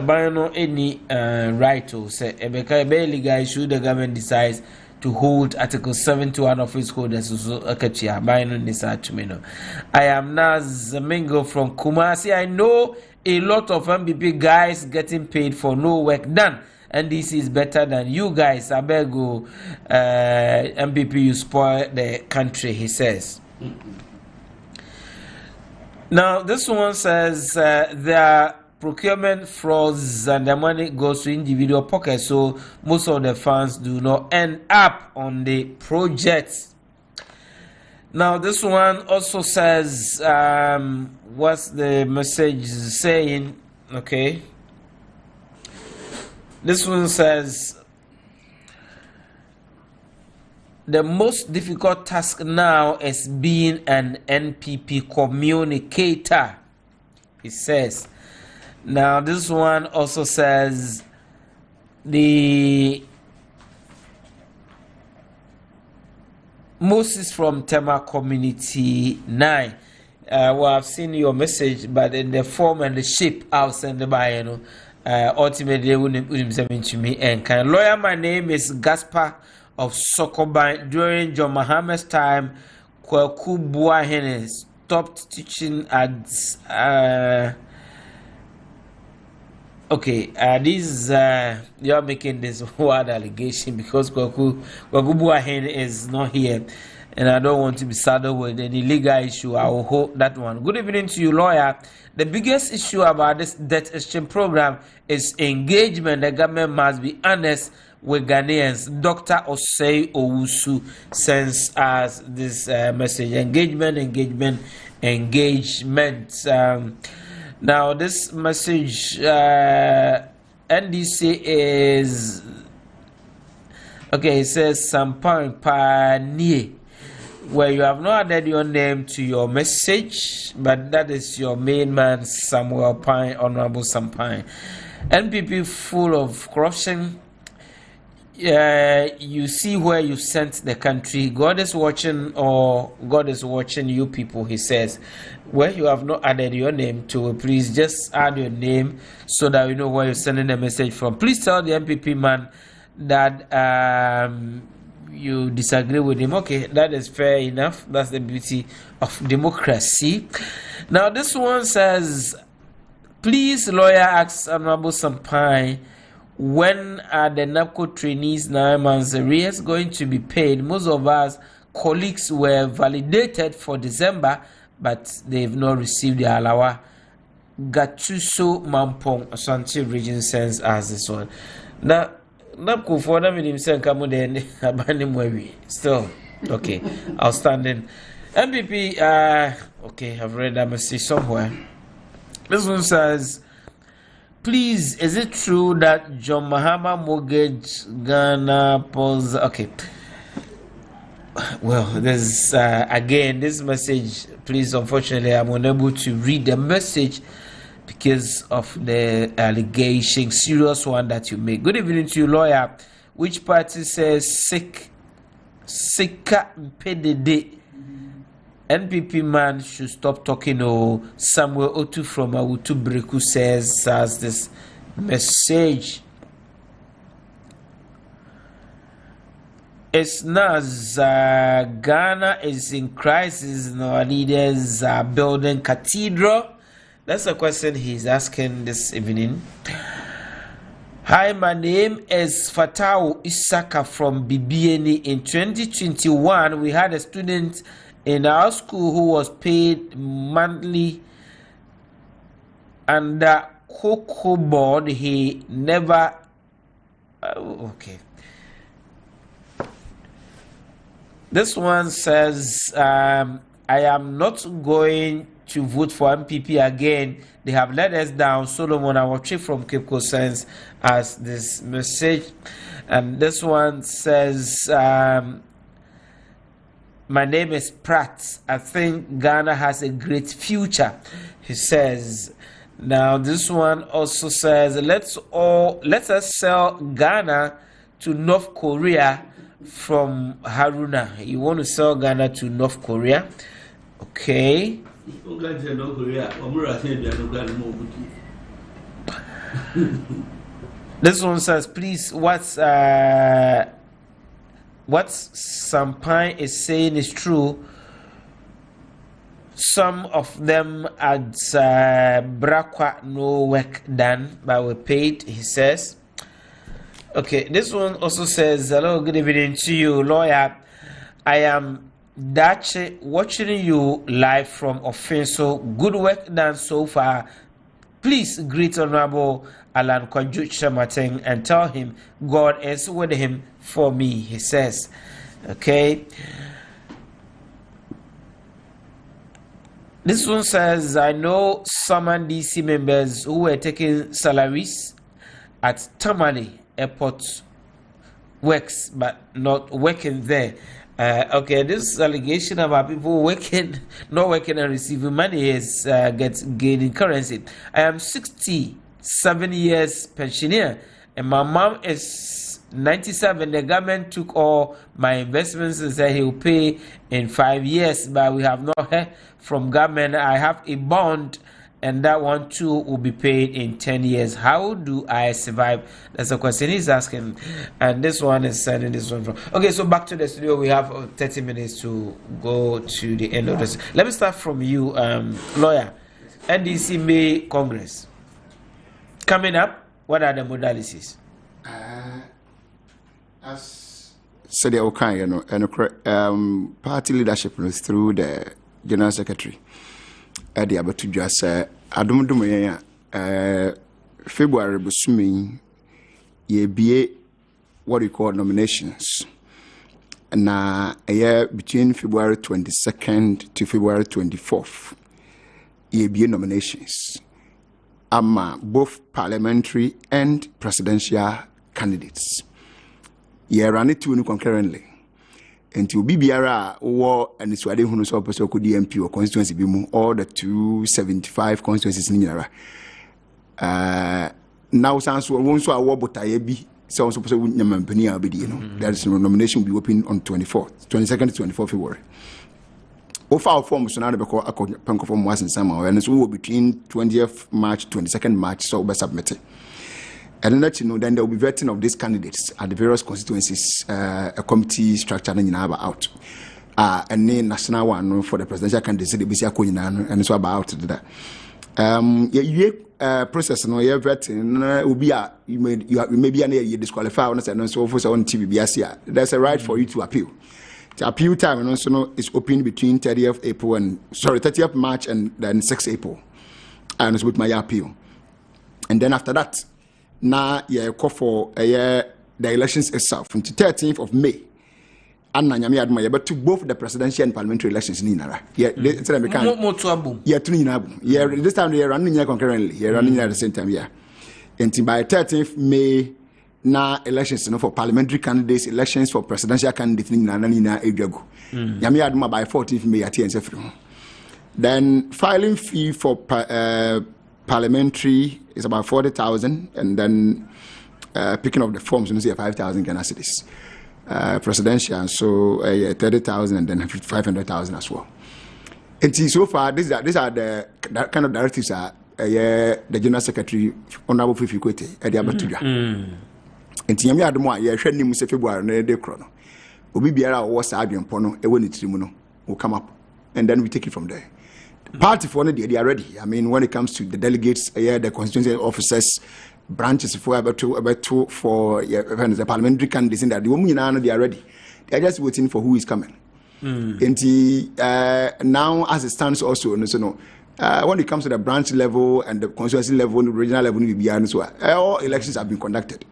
don't know any right to say Ebeka legal issue. The government decides to hold Article 71 of its holders. I am Naz Zamingo from Kumasi. I know a lot of MPP guys getting paid for no work done, and this is better than you guys. I beg you, MPP, you spoil the country, he says. Now, this one says there are procurement frauds and the money goes to individual pockets, so most of the funds do not end up on the projects. Now, this one also says, what's the message saying? Okay. This one says, the most difficult task now is being an NPP communicator, it says. Now, this one also says the Moses from Tema Community 9. Well, I've seen your message, but in the form and the shape I'll send it by, ultimately, to me. And kind lawyer, my name is Gaspar of Sokoban. During John Muhammad's time, Kwaku Buahene stopped teaching at okay, this you're making this word allegation because Kwaku Buahene is not here, and I don't want to be saddled with any legal issue. I will hold that one. Good evening to you, lawyer. The biggest issue about this debt exchange program is engagement. The government must be honest with Ghanaians. Dr. Osei Owusu sends us this message. Engagement. Now, this message, NDC is, okay, it says Sampan Panie, where you have not added your name to your message, but that is your main man, Samuel Pine, Honorable Sampan. NPP full of corruption. You see where you sent the country. God is watching, or God is watching you people, he says. Where you have not added your name to, please just add your name so that we know where you're sending the message from. Please tell the MPP man that you disagree with him. Okay, that is fair enough. That's the beauty of democracy. Now, this one says, please, lawyer asks Honorable Sampai, when are the NAPCO trainees 9 months arrears going to be paid? Most of us colleagues were validated for December, but they've not received their alawa. Gatuso Mampong Ashanti region sends us this one. Now, NAPCO for them in himself come then abandon still okay. Outstanding. MPP, okay, I've read that message somewhere. This one says, please, is it true that John Mahama mortgage Ghana pause? Okay. Well, there's again this message. Please, unfortunately, I'm unable to read the message because of the allegation, serious one that you make. Good evening to you, lawyer. Which party says Sika PDD? NPP man should stop talking. Oh, Samuel Otu from Awutu Breku says this message. It's not Ghana is in crisis. No, our leaders are building cathedral. That's a question he's asking this evening. Hi, my name is Fatau Isaka from BBNE. In 2021, we had a student in our school who was paid monthly under Cocoa Board. He never okay. This one says, I am not going to vote for MPP again. They have let us down. Solomon Awachi from Cape Coast sends us this message. And this one says, my name is Pratt. I think Ghana has a great future, he says. Now, this one also says, let us sell Ghana to North Korea from Haruna. You want to sell Ghana to North Korea? Okay. This one says, please, what's what Sampine is saying is true. Some of them at Brakwa no work done, but were paid, he says. Okay, this one also says, hello, good evening to you, lawyer. I am Dache watching you live from Offenso. Good work done so far. Please greet Honorable Alan Kwaju Shamateng and tell him God is with him for me, he says. Okay. This one says, I know some DC members who were taking salaries at Tamale Airport works, but not working there. Okay, this allegation about people working, not working and receiving money is gaining currency. I am 67 years pensioner, and my mom is 97. The government took all my investments and said he will pay in 5 years, but we have not heard from government. I have a bond, and that one too will be paid in 10 years. How do I survive? That's a question he's asking, and this one is sending this one from. Okay, so back to the studio. We have 30 minutes to go to the end of this. Let me start from you, lawyer. NDC May Congress coming up. What are the modalities? As said, and party leadership is through the General Secretary. At the Abatu just Adumdumaya February Busumi ye be what we call nominations. Na a year between February 22nd to February 24th. Ye be nominations. Both parliamentary and presidential candidates. Ye ran it two concurrently. And to BBR war and it's why they who so could DMP or constituency be all the 275 constituencies in Yara. Now sounds one so a war but I be so supposed to win Yampania be there is no nomination will be open on 22nd to 24th February. Of our forms now because a punk form was in summer and it's all between 20th March, 22nd March, so be submitted. And let you know, then there will be vetting of these candidates at the various constituencies, a committee structure and out. And then national one for the presidential candidates, the BC and so about that. Process no vetting will be you may be a disqualified and so forth on TV. There's a right for you to appeal. The appeal time and also is open between 30th March and then 6th April. And it's with my appeal. And then after that, now you call for the elections itself from the 13th of May. And Nanyami Admire, but to both the presidential and parliamentary elections in Nara. Yeah, this time they are running concurrently. You're running at the same time, yeah. And by 13th May, now elections for parliamentary candidates, elections for presidential candidates in Nana Ejago. Yami Adma by 14th May at TNSF. Then filing fee for parliamentary is about 40,000, and then picking up the forms, you see 5,000 Ghana cedis. Presidential, so 30,000, and then 500,000 as well. And so far, these are the kind of directives the General Secretary Honorable Fifi Kwete at the Abatuja. And Tiami Adamo, ye shred him February and de chrono. Obi Biara was Abian Pono, a winning trimuno will come up, and then we take it from there. Party for they are ready. I mean, when it comes to the delegates, the constituency officers, branches for about two for the parliamentary candidates in that the women they are ready. They are just waiting for who is coming. And now, as it stands, also, when it comes to the branch level and the constituency level, the regional level, we be all elections have been conducted.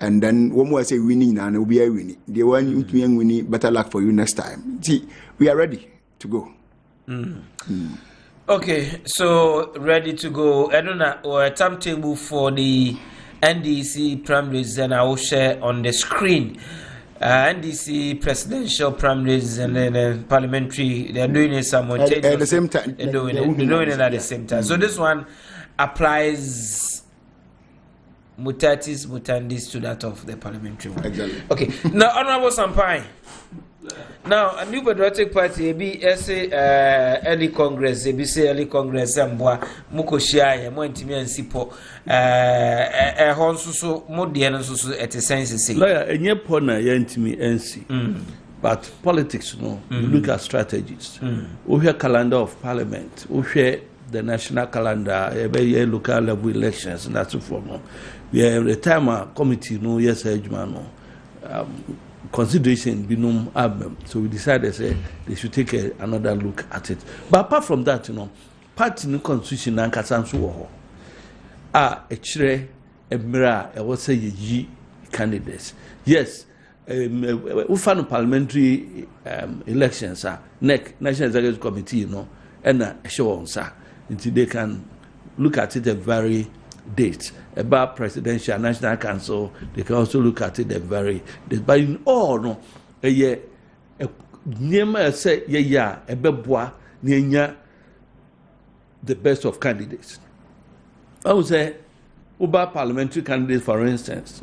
And then one more say winning and will be a winning. They want to winning. Better luck for you next time. See, we are ready to go. Okay, so ready to go. I don't know a timetable for the NDC primaries, and I will share on the screen. NDC presidential primaries and then parliamentary. They are doing it simultaneously at the same time. They're doing it at the same time. So this one applies mutatis mutandis to that of the parliamentary one. Exactly. Okay. Now, Honorable Sampine, Now, a new patriotic party, be early Congress, say early Congress, and bois, Mukoshia, and Montimi and Sipo, a honso, Modian, at the sense. Lawyer, and your pona, Yentimi, NC. But politics, no, you look at strategies. We have calendar of parliament, we share the national calendar, every year local level elections, and that's for no. We have the time committee, no, yes, no. Consideration binum album, so we decided say they should take another look at it. But apart from that, party no constitution and kasanso wo a chire emira e was say yi candidates. Yes, we found parliamentary elections NEC, National Executive Committee, and a show on sir, until they can look at it at very date. About presidential national council, they can also look at it at very date. But in all, no, a year, near say, yeah, a bebois, near the best of candidates. I would say, about parliamentary candidates, for instance,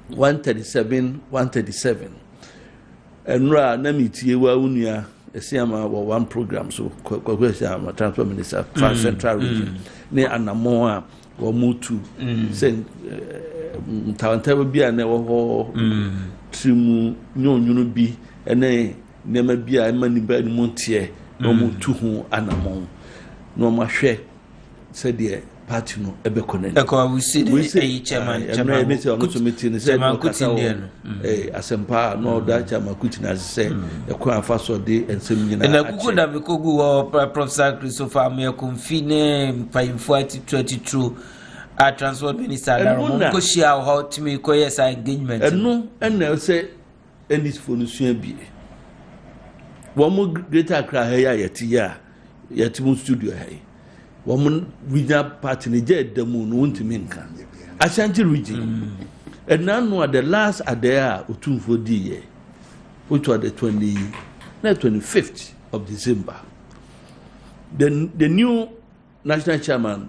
137. And Ra Namiti, Unia, a Siama, one program, so transport minister, Central Region, near Anamoa. Or Mutu, send Tawantaba be a never Trimu, no, be, and nay, never be a money bed Montier, no Mutu, Anamon, no Mache, said the party no Ebecon. We see chairman, meeting, said Asempa, no that Chamakutin, as say, a crown fast or day and semi. And I could have a Kogu or Professor Christopher Mea Confine, 522. Our transport minister, Koshia, how to make Koyas engagement. And no, and they'll say, and this for Lucian be. One more greater cry yet, yet studio. Woman with that part in the jet, the moon won't mean can. Ashanti region. And now the last are there, Utu for the which was the 25th of December. The new national chairman,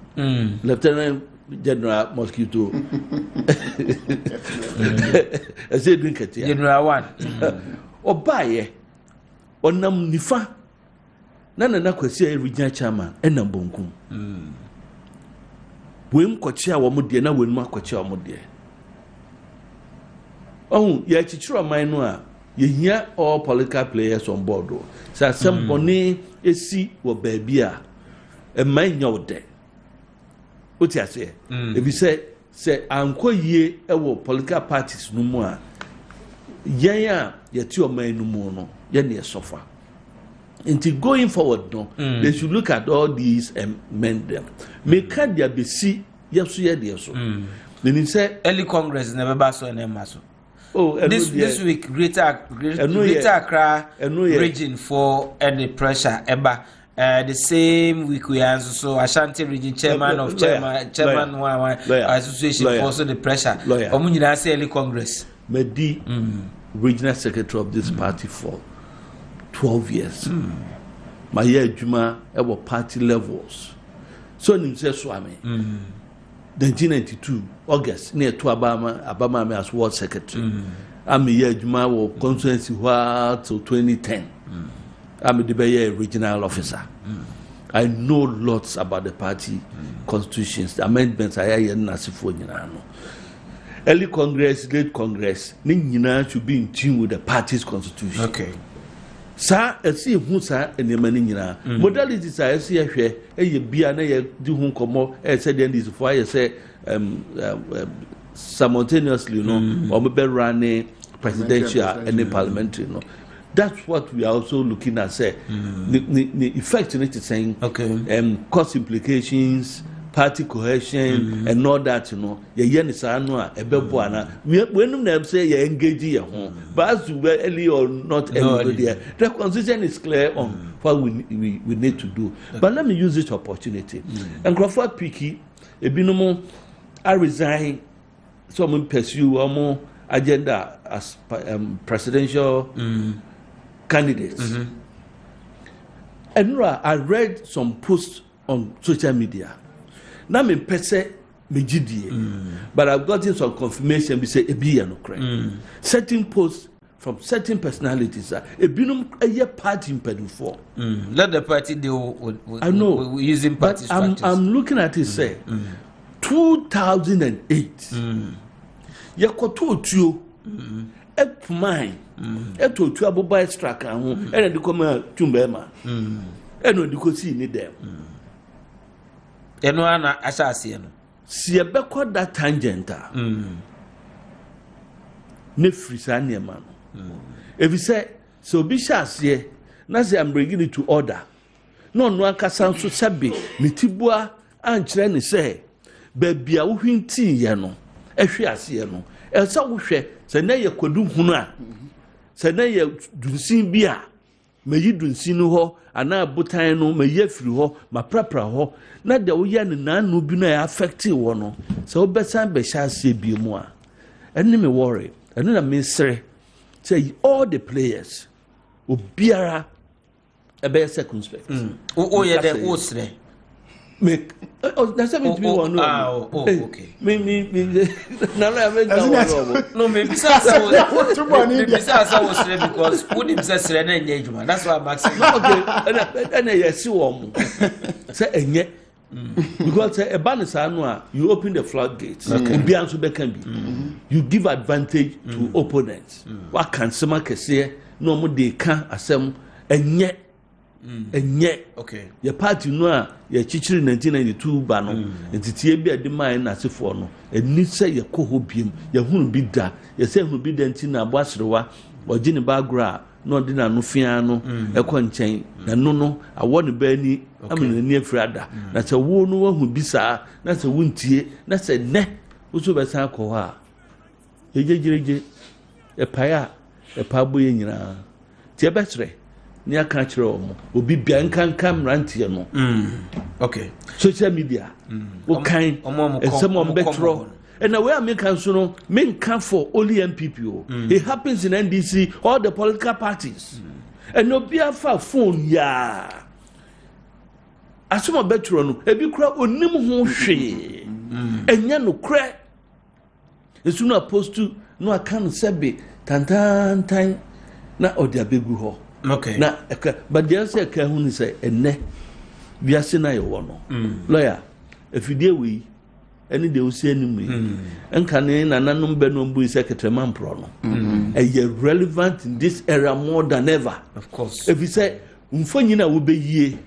Lieutenant General Mosquito, I said, drink it, General One, or buy or Nam Nifa. Nana na kwasi regional chairman ena bonkum wem kwachi a wo modie na wenu akwachi a wo modie ya chichiro man no a yehia all political players on board so somebody esi wo baabi a man nya wode oti ase if you say ankoyie e wo political parties no mu a yan a yeti o man no mu no ye na sofa. Until going forward, no, they should look at all these and mend them. Make their BC, yes, so. Then he said, early Congress never basso and Emaso. Oh, this week, Greater Accra region for any pressure, Eba. The same week we answer so Ashanti region chairman of chairman one association also the pressure. Omunina say early Congress. Medi regional secretary of this party for 12 years. My year Juma ever party levels. So nim say Swami. 1992 August near to Abama as world secretary. I'm a year Juma or constituency till 2010. I'm the regional officer. I know lots about the party constitutions, the amendments I hear Nasifonino. Early Congress, late Congress, Nina should be in tune with the party's constitution. Okay. Sa esi hu sa enemani nyina modalities a esi ahwe eye bia na ye di hu komo say the this for ye say simultaneously or be running presidential and parliamentary that's what we are also looking at say the effect in it is saying cost implications, party cohesion and all that ye ni sa no a ebebo ana when them say ye engage ye ho but as we early or not anybody there the constitution is clear on what we need to do but let me use this opportunity and Crawford Piki ebinom I resign some pursue more agenda as presidential candidates and I read some posts on social media. Now me pese me GDA, but I've gotten some confirmation. We say ebi no correct. Certain posts from certain personalities. Ebinum a party in Pedufo. Let the party do. I know. Using party but I'm looking at it. Say 2008. Yakoto tuo. Ep mine. Eto tu aboba extra kan ho. Ene de koma tumbema. Eno de ko si ni dem. Eno ana asase no. Si ebekọ that tangent a. Ne frisa ne ma no. If you say so bi shase na say I'm bringing it to order. No akasa nso sebe ne tibua ankyere ne say ba bia wo hwinti ye no. Ehwe ase no. Elsa wo hwe se na ye kwadu hunu a. Se na ye dunsin bi a. Mayi dunsin no ho ana botan no mayi afiri ho maprapra ho na de wo ye ne nanu bi na affect wo no. Se wo besan be shase bi mu a. Eni me worry. Eno na me sere. Say all the players obiara ebe circumspect. O ye de o sere. Make that's something me want no. Okay. Me na la me no me bisa sa wo sere because who dim say sere na enye adwuma. That's why I'm asking. Okay. And yes wo mo. Say enye because a banner no you open the floodgates. Obi anso be can be. You give advantage to opponents. What can some kese no mo dey kan asem enye okay your party no a your chichiri 1992 ba no entitie bi ade man na asefo no eni se ye koho biem ye hunu bi da ye se hunu bi da ntina abo asrewa ogine bagra no de na no fia no ekọ nchen na no awo ne ba ni amena ni afrada na se wo no wahu bi saa na se wuntie na se ne wo so be san akọ ha yejejereje epa bo ye nyina tie betre ni aka kire omo obi bia nkanka mrantie no okay social media wo kan esem betro and the way I make so no main can for only MPP it happens in NDC all the political parties and no be a phone ya asoma betro no ebi kura onim ho hwe enya no kra esu no post to no aka no sebe tantan na odi abegu ho. Okay. Na but the answer ka hu ni say enne wiase na ye wo no. Lawyer, if you dey we any dey o see animu enka ne nananom be no mbu secretary man pro no. Are relevant in this era more than ever. Of course. If you say mfonyi na wo be yie,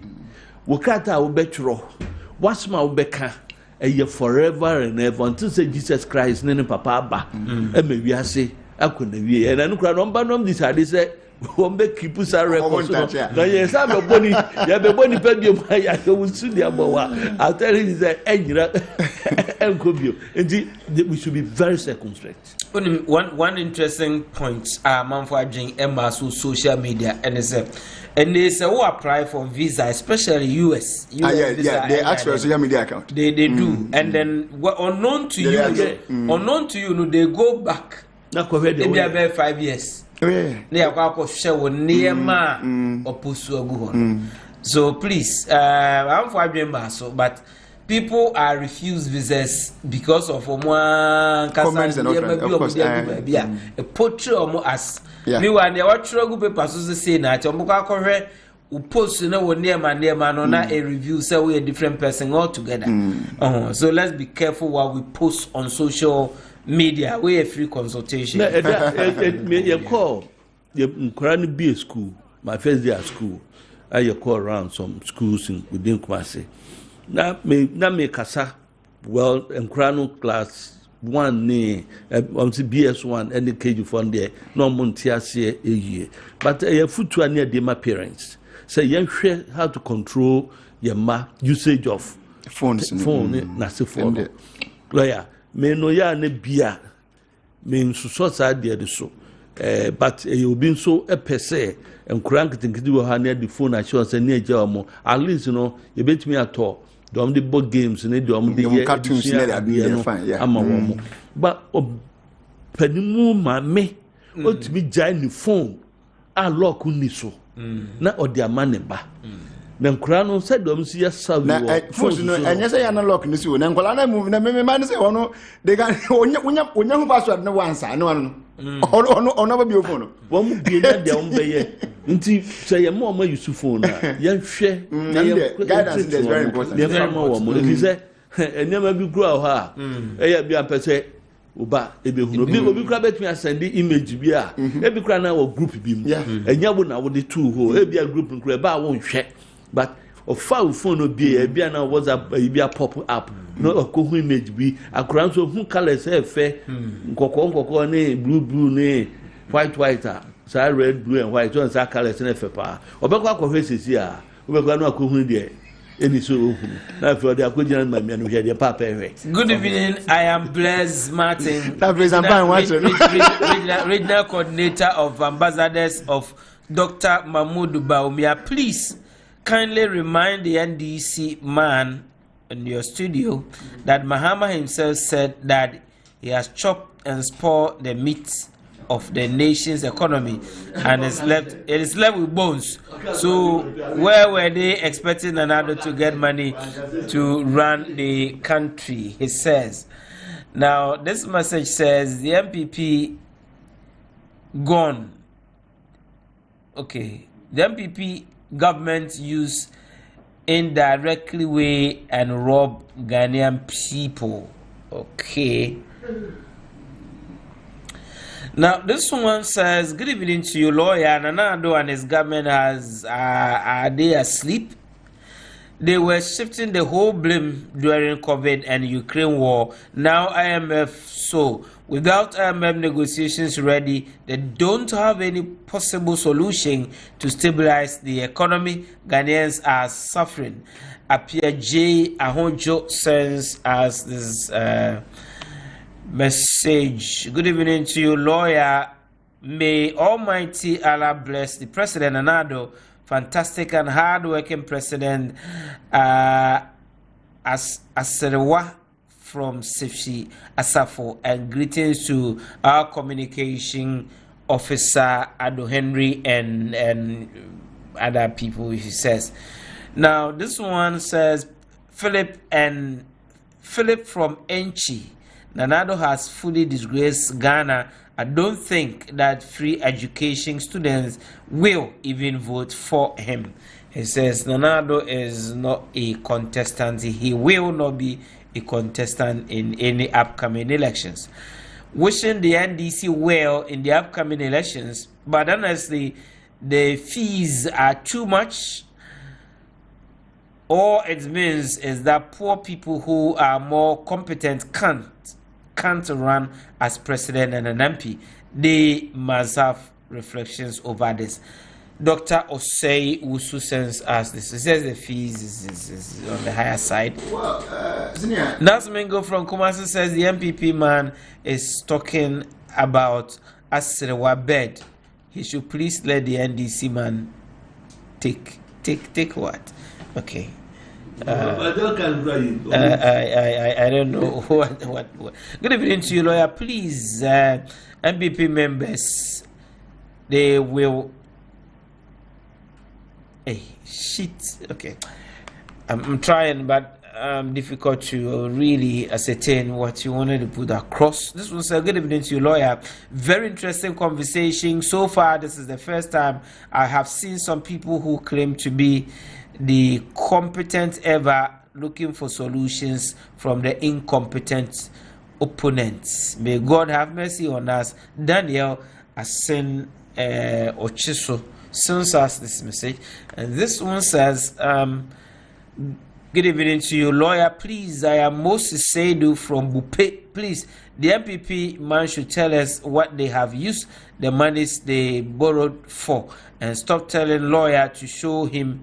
wo kata wo be tworo, wasma wo be ka forever and ever until say Jesus Christ ne papa ba e ma wiase akona wie. And anu kra no mba no decide say wombe kipu sa record na yes am boni ya be boni pe bi mu ya go studio abowa I'll tell you that enyira enkobio and we should be very circumspect. One interesting point man for adwin emma social media and they say who apply for visa especially US visa, they ask for a social media account they do and then unknown to you no they go back na ko where they be about 5 years. So please, I'm for adwin but people are refused visas because of comments and all of course a portrait as meanwhile they watch go papers say na chombuka post na wo near man no na a review say we a different person altogether. So let's be careful what we post on social media. We a free consultation. Me call you currently be a school. My first day at school, I call around some schools within Kumasi. Na me kasa well in Krano class 1 ne BS1 and the KG fund there no montiasie a year. But a foot to near my parents. Say young how to control your usage of phone nasi phone. Lawyer, me no ya ne bia me so side there so. But you been so a per se and crank near the phone assurance and near Jamo. At least you know you bet me at all. The board games and the cartoons fine, but Penimu ma me ought to be giant phone. I lock uniso. Na or their money ba. Then Crano said, "Don't see us serve." And yes, I unlock this one. And Colana moving, and man say, "Oh no, they got when you password no answer, no one." ono ba bi phone wɔn bie na deɛ wɔn bɛyɛ nti sɛ yɛn mo ɔmo yusu phone na yɛn hwɛ na yɛn guidance is very important. yɛn fa ma wɔn mo efi sɛ nneɛma bi kura hɔ a ɛyɛ bi apɛ sɛ oba ebe hunu obi kura betumi asɛnde image bi a ebi kura na wɔ group bi mu ɛnya bo na wɔde tu hɔ ebi a group nkura ba a wɔn hwɛ but ɔfa phone no bi ebi a na WhatsApp ebi a pop up no ɔkɔ image bi akura nso hu colours ɛfɛ nkɔkɔɔ ne blue ne white a saa red blue and white so saa colours ne ɛfɛ pa ɔbɛkɔ akɔhwɛ sisi a ɔbɛkɔ na akɔ hu deɛ. Good evening, I am Blaise Martin, regional coordinator of ambassadors of Dr. Mahmoud Baumia. Please kindly remind the NDC man in your studio that Mahama himself said that he has chopped and spoiled the meat of the nation's economy and it is left with bones. So where were they expecting another to get money to run the country? He says. Now this message says the MPP gone. Okay, the MPP government use indirectly way and rob Ghanaian people. Okay. Now, this one says, good evening to you, lawyer. Nanado and his government are they asleep? They were shifting the whole blame during COVID and Ukraine war. Now IMF, so without IMF negotiations ready, they don't have any possible solution to stabilize the economy. Ghanaians are suffering. Apia J. Ahonjo sends us this message. Good evening to you, lawyer. May Almighty Allah bless the President Nanado, fantastic and hard-working President Aserewa from Sifsi Asafo, and greetings to our communication officer Ado Henry and other people. He says. Now this one says Philip from Enchi. Nanado has fully disgraced Ghana. I don't think that free education students will even vote for him. He says Nanado is not a contestant. He will not be a contestant in any upcoming elections. Wishing the NDC well in the upcoming elections, but honestly, the fees are too much. All it means is that poor people who are more competent can't run as president and an MP. They must have reflections over this. Dr. Osei Wusu sends us this. He says the fees is on the higher side. Well, Nasmingo from Kumasi says the MPP man is talking about Asrewa bed. He should please let the NDC man take what? Okay. I don't know what. Good evening to you, lawyer. Please, MPP members, they will. Hey, shit. Okay, I'm trying, but difficult to really ascertain what you wanted to put across. This was a good evening to you, lawyer. Very interesting conversation. So far, this is the first time I have seen some people who claim to be the competent ever looking for solutions from the incompetent opponents. May God have mercy on us. Daniel Asen Ochiso sends us this message, and this one says, good evening to you, lawyer. Please, I am Moses Seidu from Bupe. Please, the MPP man should tell us what they have used the monies they borrowed for, and stop telling lawyer to show him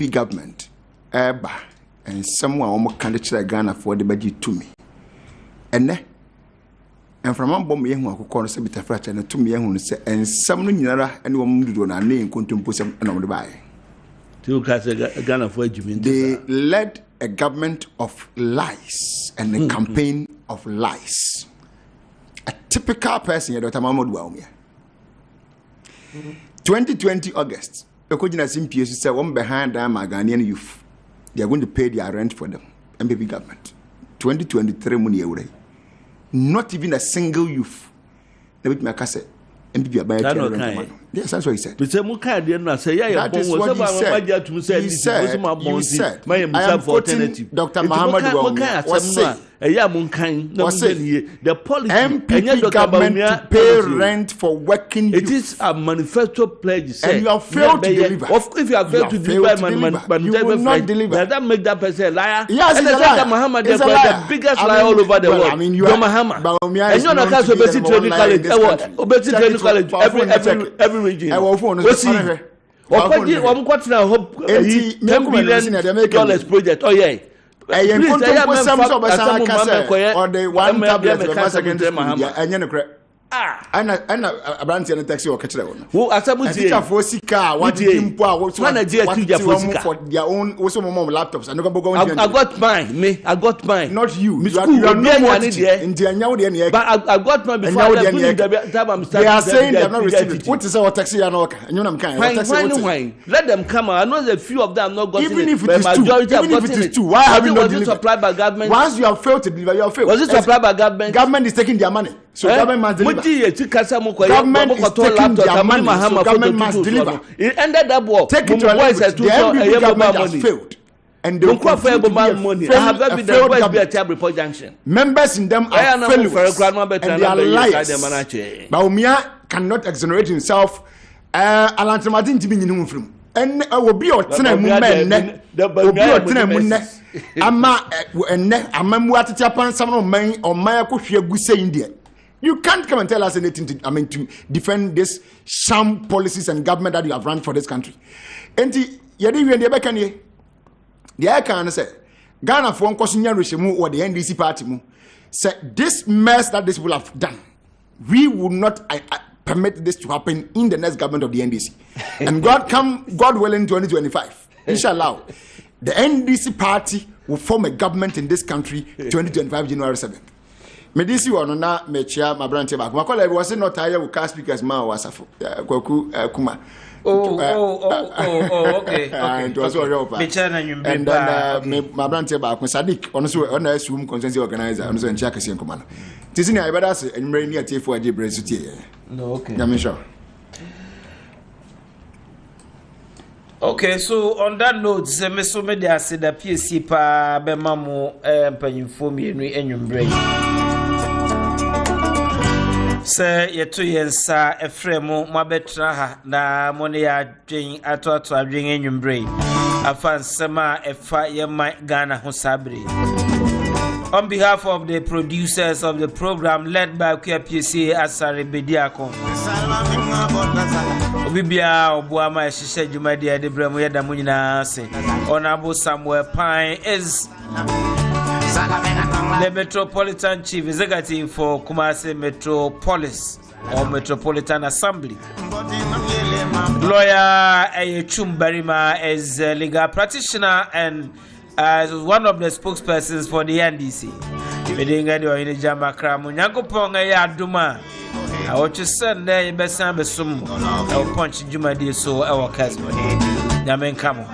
NPP government eba and someone who can chere Ghana for the budget to me ene and from one bomb yehu akokɔ no se bitafracha na to me yehu no se ensam no nyinara ene wo mdudo na na nkontompo sem na mo bae Ghana for they led a government of lies and a campaign of lies. A typical person, Dr. Mahmoud Waumia. 2020 August, the Kojina Simpius said, one behind them are Ghanaian youth. They are going to pay their rent for them. MPP government. 2023 money. Not even a single youth. Let me make a say. MPP are buying rent. Yes, that's what he said. That is what he said. He said, I am quoting Dr. Muhammad Waumia was saying, the MPP government to pay rent for working youth. It is a manifesto pledge. And you have failed to deliver. If you have failed to deliver, you will not deliver. Does that make that person a liar? Yes, he's a liar. Muhammad is the biggest liar all over the world. I mean, you are Muhammad. And you're not going to Obesity Training College. Every region. What's he? $10 billion project. Oh yeah. Or the one tablet and a branch and a taxi or catcher. Who are some for Sika? What do you for their own also laptops? I got mine. I got mine. Not you. You are not in the but I got mine before they are saying they have not received it. What is our taxi and why? Let them come. I know a few of them have not gotten even if it is two, why have you not delivered? Supplied by government? Once you have failed to deliver, you have failed. Was it supplied by government? Government is taking their money. So government must deliver. Government is taking their money, so government must deliver. It ended up what? Take it to a level. The MPP government has failed. And they will continue to be I have ever been report junction. Members in them are failures. And they are liars. Baumia cannot exonerate himself. Alantra Martin to be in the room. And I will be your tenant movement. Ama to Japan, some of men or Maya Kushia India. You can't come and tell us anything to defend this sham policies and government that you have run for this country. And the I can say Ghana for question or the NDC party said this mess that this will have done. We will not permit this to happen in the next government of the NDC. And God willing 2025. Inshallah. The NDC party will form a government in this country 2025 January 7th. Medisi wanona mechia mabrante back. Makola was not tired with car speakers ma wasafo. Kuma. Okay. It was all over. And then mabrante back Sadiq on a Zoom consensus organizer on the Chaka Sian Command. Tisini I better say and many a for a Jibrasuti. No, okay. I'm sure. Okay, so on that note, so media said that PSC pa be mamo mpanyimfo mienu enyumbre. Se yeto yensa efremo mabetra ha na mone ya dwen ato adwen enyumbre. Afa nsema efa yema Ghana ho sabre. On behalf of the producers of the program led by PSC Asare Bediakon. Bibia Obuama Shisha Jumadia de Bremo Yada Munina se. Honorable Samuel Pine is the Metropolitan Chief Executive for Kumasi Metropolis or Metropolitan Assembly. Lawyer Ayechum Barima is a legal practitioner and one of the spokespersons for the NDC. Medinga do Ohene Gyan Makramu Nyankopon ya aduma. I want to send there besan besum. I will punch Jumadi so our Kessben. Nyamen kamo.